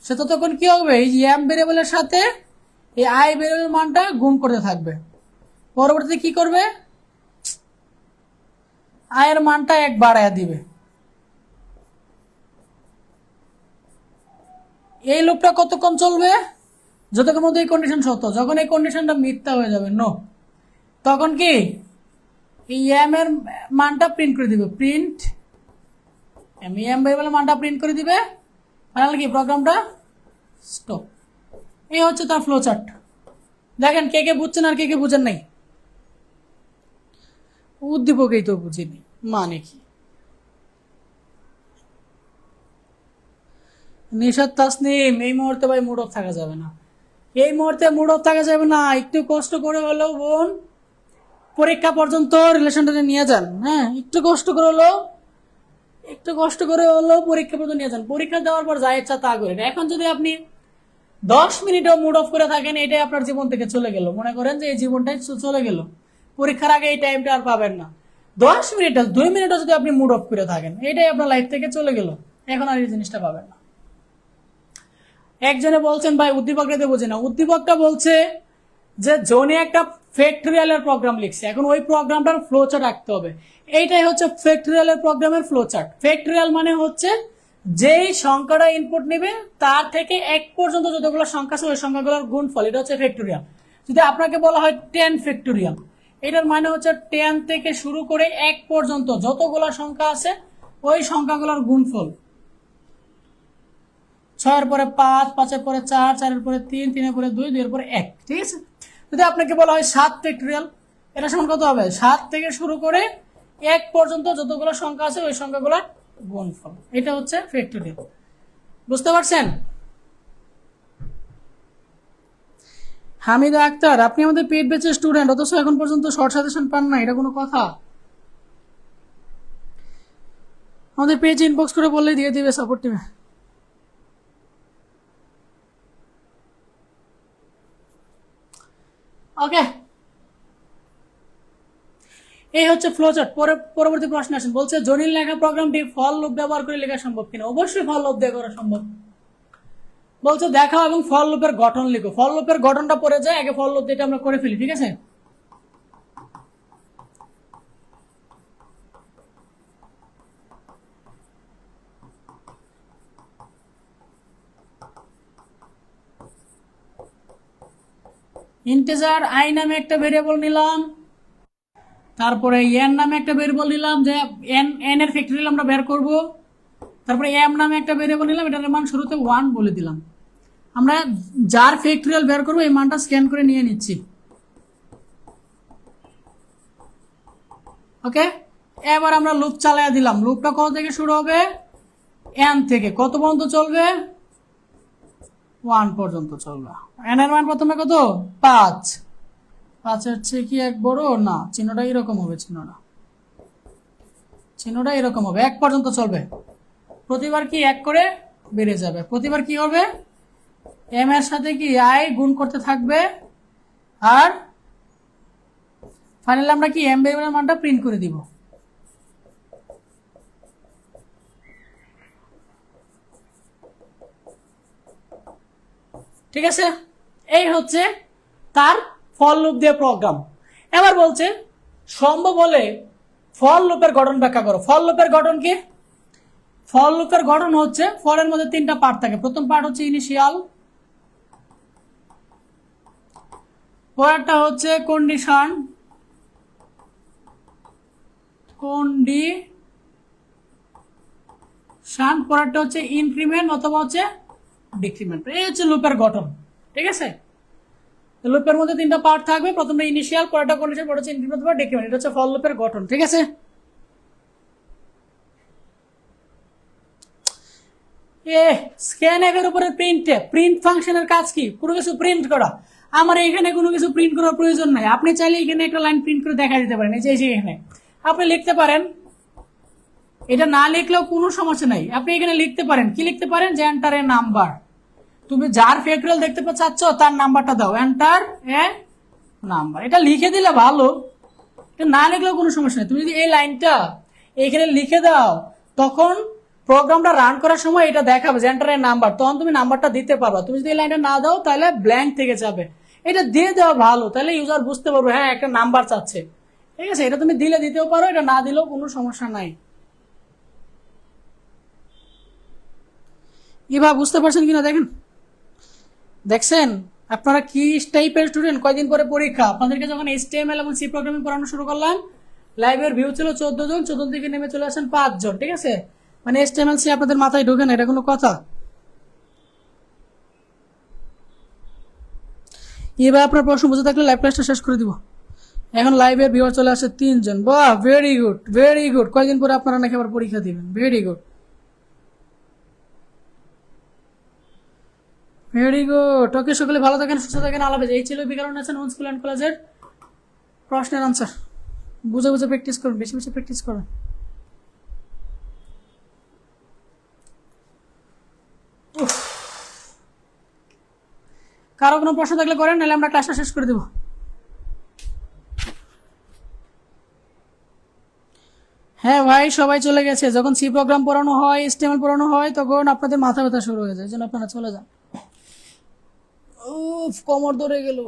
সে ততক্ষণ কি হবে? এই এম ভেরিয়েবলের সাথে এই আই ভেরিয়েবলের মানটা গুণ করতে থাকবে। পরবর্তীতে কি করবে? আই এর মানটা 1 বাড়ায় দিবে। এই লুপটা কতক্ষণ চলবে? যতক্ষণ মধ্যে এই কন্ডিশন সত্য। যখন এই কন্ডিশনটা মিথ্যা হয়ে যাবে, নো, তখন কি এই এম এর মানটা প্রিন্ট করে দিবে। প্রিন্ট এম ভেরিয়েবলের মানটা প্রিন্ট করে দিবে, ফাইনাল কি প্রোগ্রামটা স্টপ। এই হচ্ছে তার ফ্লো চার্ট। দেখেন কে কে বুঝছেন আর কে কে বুঝেন নাই। উদ্দীপকেই তো বুঝিনি মানে কি। নিশাত তাসনিম, এই মুহূর্তে ভাই মুড অফ থাকা যাবে না, এই মুহূর্তে মুড অফ থাকা যাবে না। একটু কষ্ট করে হলেও বোন পরীক্ষা পর্যন্ত রিলেশনটা নিয়ে যান। হ্যাঁ, একটু কষ্ট করে হলেও পরীক্ষা পর্যন্ত নিয়ে যান। পরীক্ষা দেওয়ার পর যা ইচ্ছা তা করেন। এখন যদি আপনি 10 মিনিটও মুড অফ করে থাকেন, এটাই আপনার জীবন থেকে চলে গেল। মনে করেন যে এই জীবনটাই চলে গেল, পরীক্ষার আগে এই টাইমটা আর পাবেন না। 10 মিনিট 2 মিনিটও যদি আপনি মুড অফ করে থাকেন, এটাই আপনার লাইফ থেকে চলে গেল, এখন আর এই জিনিসটা পাবেন না। একজনে বলছেন ভাই উদ্দীপকটা বুঝে না। উদ্দীপকটা বলছে যে জোনে একটা ফ্যাক্টরিয়ালের প্রোগ্রাম লিখছে, এখন ওই প্রোগ্রামটার ফ্লো চার্ট আঁকতে হবে। এইটাই হচ্ছে ফ্যাক্টরিয়ালের প্রোগ্রামের ফ্লো চার্ট। ফ্যাক্টরিয়াল মানে হচ্ছে যেই সংখ্যাটা ইনপুট নেবে তার থেকে 1 পর্যন্ত যতগুলো সংখ্যা আছে ওই সংখ্যাগুলোর গুণফল, এটা হচ্ছে ফ্যাক্টরিয়াল। যদি আপনাকে বলা হয় 10 ফ্যাক্টরিয়াল, এটার মানে হচ্ছে 10 থেকে শুরু করে 1 পর্যন্ত যতগুলো সংখ্যা আছে ওই সংখ্যাগুলোর গুণফল। 6 এর পরে 5, 5 এর পরে 4, 4 এর পরে 3, 3 এর পরে 2, 2 এর পরে 1। ঠিক আছে। যদি আপনাকে বলা হয় 7 ফ্যাক্টরিয়াল, এটা সমান কত হবে? 7 থেকে শুরু করে 1 পর্যন্ত যতগুলো সংখ্যা আছে ওই সংখ্যাগুলোর গুণফল, এটা হচ্ছে ফ্যাক্টরিয়াল। বুঝতে পারছেন? হামিদা আক্তার, আপনি আমাদের পেড ব্যাচের স্টুডেন্ট, অথচ এখন পর্যন্ত শর্ট সাজেশন পান না, এটা কোনো কথা? আমাদের পেজ ইনবক্স করে বললেই দিয়ে দিবে সাপোর্ট টিমে। ওকে, এই হচ্ছে ফ্লোচার্ট। পরবর্তী প্রশ্ন আসেন, বলছে জটিল লেখা প্রোগ্রামটি ফল লুপ ব্যবহার করে লেখা সম্ভব কিনা? অবশ্যই ফল লুপ দিয়ে করা সম্ভব। বলছে দেখাও এবং ফল লুপের গঠন লিখো। ফল লুপের গঠনটা পড়ে যায়, আগে ফল লুপ দিয়ে আমরা করে ফেলি। ঠিক আছে, ইন্টিজার আই নামে একটা ভেরিয়েবল নিলাম, তারপরে এন নামে একটা ভেরিয়েবল নিলাম, যে এন এর ফ্যাক্টরিয়াল আমরা বের করব। তারপরে এম নামে একটা ভেরিয়েবল নিলাম, এটার মান শুরুতে 1 বলে দিলাম। আমরা যার ফ্যাক্টরিয়াল বের করবো এই মানটা স্ক্যান করে নিয়ে নিচ্ছি। ওকে, এবার আমরা লুপ চালিয়ে দিলাম। লুপটা কত থেকে শুরু হবে? এন থেকে। কত পর্যন্ত চলবে? 1 পর্যন্ত চলবে। এন এর মান প্রথমে কত? 5। 5 এর চেয়ে কি 1 বড়? না, চিহ্নটা এরকম হবে। চিহ্নটা এরকম হবে। 1 পর্যন্ত চলবে। প্রতিবার কি 1 করে বেড়ে যাবে। প্রতিবার কি হবে? এম এর সাথে কি আই গুণ করতে থাকবে, আর ফাইনালি আমরা কি এম ভেরিয়েবলের মানটা প্রিন্ট করে দিব। ঠিক আছে, এই হচ্ছে তার ফল লুপ দিয়ে প্রোগ্রাম। এবার বলছে সম্ভব হলে ফল লুপের গঠন ব্যাখ্যা করো। ফল লুপের গঠন কি? ফল লুপের গঠন হচ্ছে ফলের মধ্যে 3টা পার্ট থাকে। প্রথম পার্ট হচ্ছে ইনিশিয়াল, পরেরটা হচ্ছে কন্ডিশন, পরেরটা হচ্ছে ইনক্রিমেন্ট অথবা হচ্ছে ডিক্রিমেন্ট। এই হচ্ছে লুপের গঠন। ঠিক আছে, লুপের মধ্যে 3টা পার্ট থাকবে। প্রথমটা ইনিশিয়াল, পরেরটা কন্ডিশন, পরেরটা হচ্ছে ইনক্রিমেন্ট অথবা ডিক্রিমেন্ট। এটা হচ্ছে ফল লুপের গঠন। ঠিক আছে, স্ক্যান এর উপরে প্রিন্ট ফাংশনের কাজ কি? কোনো কিছু প্রিন্ট করা। আমার এখানে কোনো কিছু প্রিন্ট করার প্রয়োজন নাই। আপনি চাইলে এখানে একটা লাইন প্রিন্ট করে দেখা দিতে পারেন। এই যে এখানে আপনি লিখতে পারেন, এটা না লিখলেও কোনো সমস্যা নাই। আপনি এখানে লিখতে পারেন, কি লিখতে পারেন? যে এন্টার এ নাম্বার। তুমি যার ফ্যাক্টরিয়াল দেখতে চাচ্ছ তার নাম্বারটা দাও, এন্টার এ নাম্বার। এটা লিখে দিলে ভালো, এটা না লিখলেও কোনো সমস্যা নেই। তুমি যদি এই লাইনটা এখানে লিখে দাও, তখন প্রোগ্রামটা রান করার সময় এটা দেখাবে যে এন্টার এ নাম্বার, তখন তুমি নাম্বারটা দিতে পারবা। তুমি যদি এই লাইনটা না দাও তাহলে ব্ল্যাঙ্ক থেকে যাবে। এটা দিয়ে দেওয়া ভালো, তাহলে ইউজার বুঝতে পারবে হ্যাঁ একটা নাম্বার চাচ্ছে। ঠিক আছে, এটা তুমি দিলে দিতেও পারো, এটা না দিলেও কোনো সমস্যা নাই। এবার বুঝতে পারছেন কিনা দেখছেন আপনারা কি টাইপের স্টুডেন্ট? কয়দিন পরে পরীক্ষা। আপনাদেরকে যখন HTML এবং সি প্রোগ্রামিং পড়ানো শুরু করলাম, লাইভের ভিউ ছিল 14 জন, 14 থেকে নেমে চলে আসেন 5 জন। ঠিক আছে, মানে HTML সি আপনাদের মাথায় ঢোকে না, এটা কোনো কথা? এবার আপনার প্রশ্ন বুঝে থাকলে লাইভ ক্লাসটা শেষ করে দিব। এখন লাইভের ভিউয়ার চলে আসে 3 জন। বাহ, ভেরি গুড, ভেরি গুড। কয়দিন পরে আপনারা নাকি আবার পরীক্ষা দিবেন। Very good, very good. Okay, সকলে ভালো থাকেন, সুস্থ থাকেন। আল্লাহ হাফেজ। এই ছিল বিকারণ আছেন স্কুল অ্যান্ড কলেজের প্রশ্নের আনসার বুঝে বুঝে প্র্যাকটিস করুন, বেশি বেশি প্র্যাকটিস করুন। কারো কোনো প্রশ্ন থাকলে করেন, নাহলে আমরা ক্লাসটা শেষ করে দেব। হ্যাঁ ভাই, সবাই চলে গেছে। যখন সি প্রোগ্রাম পড়ানো হয়, HTML পড়ানো হয়, তখন আপনাদের মাথা ব্যথা শুরু হয়ে যায়, এই জন্য আপনারা চলে যান। উফ, কোমর ধরে গেল।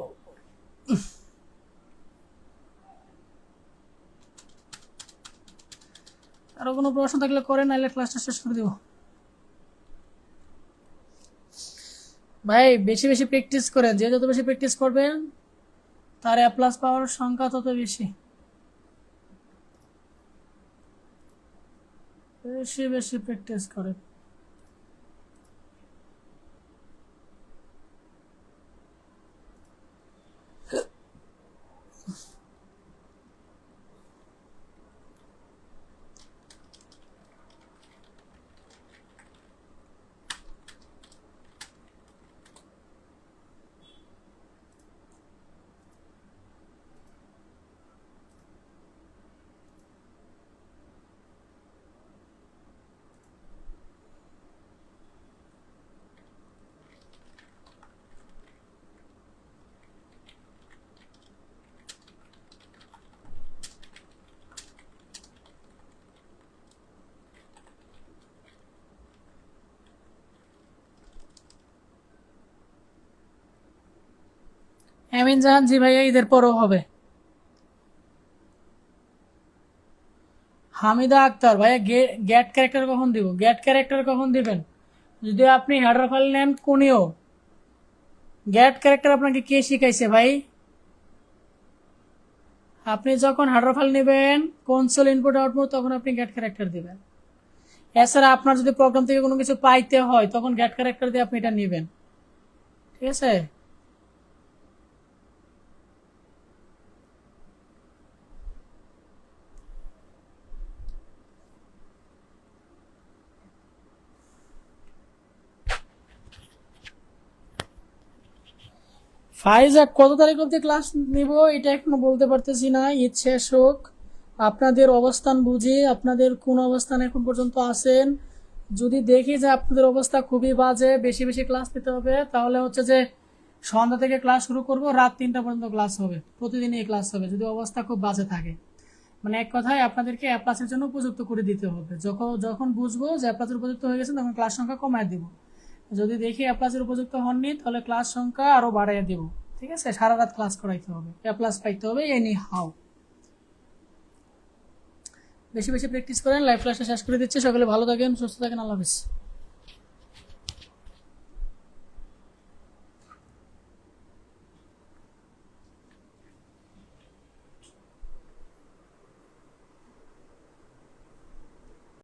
আরো কোনো প্রশ্ন থাকলে করেন, নাহলে ক্লাসটা শেষ করে দেব। ভাই বেশি বেশি প্র্যাকটিস করেন, যে যত বেশি প্র্যাকটিস করবেন তার A+ পাওয়ার সংখ্যা তত বেশি। বেশি বেশি প্র্যাকটিস করেন। আমিন জাহান, জি ভাইয়া, ঈদের পরও হবে। হামিদা আক্তার, ভাইয়া গ্যাট ক্যারেক্টার কখন দিব? গ্যাট ক্যারেক্টার কখন দিবেন? যদি আপনি হেডার ফাইল নেন কোনিও, গ্যাট ক্যারেক্টার আপনাকে কে শিখাইছে ভাই? আপনি যখন হেডার ফাইল নেবেন কনসোল ইনপুট আউটপুট, তখন আপনি গ্যাট ক্যারেক্টার দিবেন। এছাড়া আপনার যদি প্রোগ্রাম থেকে কোনো কিছু পাইতে হয়, তখন গ্যাট ক্যারেক্টার দিয়ে আপনি এটা নেবেন। ঠিক আছে? ফাইজা, কত তারিখ অব্দি ক্লাস নিব এটা এখনো বলতে পারতেছি না। ঈদ শেষ হোক, আপনাদের অবস্থান বুঝি, আপনাদের কোন অবস্থানে এখন পর্যন্ত আছেন। যদি দেখি যে আপনাদের অবস্থা খুবই বাজে, বেশি বেশি ক্লাস নিতে হবে, তাহলে হচ্ছে যে সন্ধ্যা থেকে ক্লাস শুরু করব, রাত 3টা পর্যন্ত ক্লাস হবে, প্রতিদিনই ক্লাস হবে, যদি অবস্থা খুব বাজে থাকে। মানে এক কথায় আপনাদেরকে A+ এর জন্য উপযুক্ত করে দিতে হবে। যখন যখন বুঝবো যে A+ এর উপযুক্ত হয়ে গেছেন, তখন ক্লাস সংখ্যা কমায় দিব। যদি দেখি A+ এর উপযুক্ত হননি, তাহলে ক্লাস সংখ্যা আরো বাড়াইয়া দিব। ঠিক আছে? সারা রাত ক্লাস করাইতে হবে, A+ পাইতে হবে, এনি হাউ। বেশি বেশি প্র্যাকটিস করেন। লাইভ ক্লাসটা শেষ করে দিচ্ছি। সকলে ভালো থাকেন, সুস্থ থাকেন। আল্লাহ হাফেজ।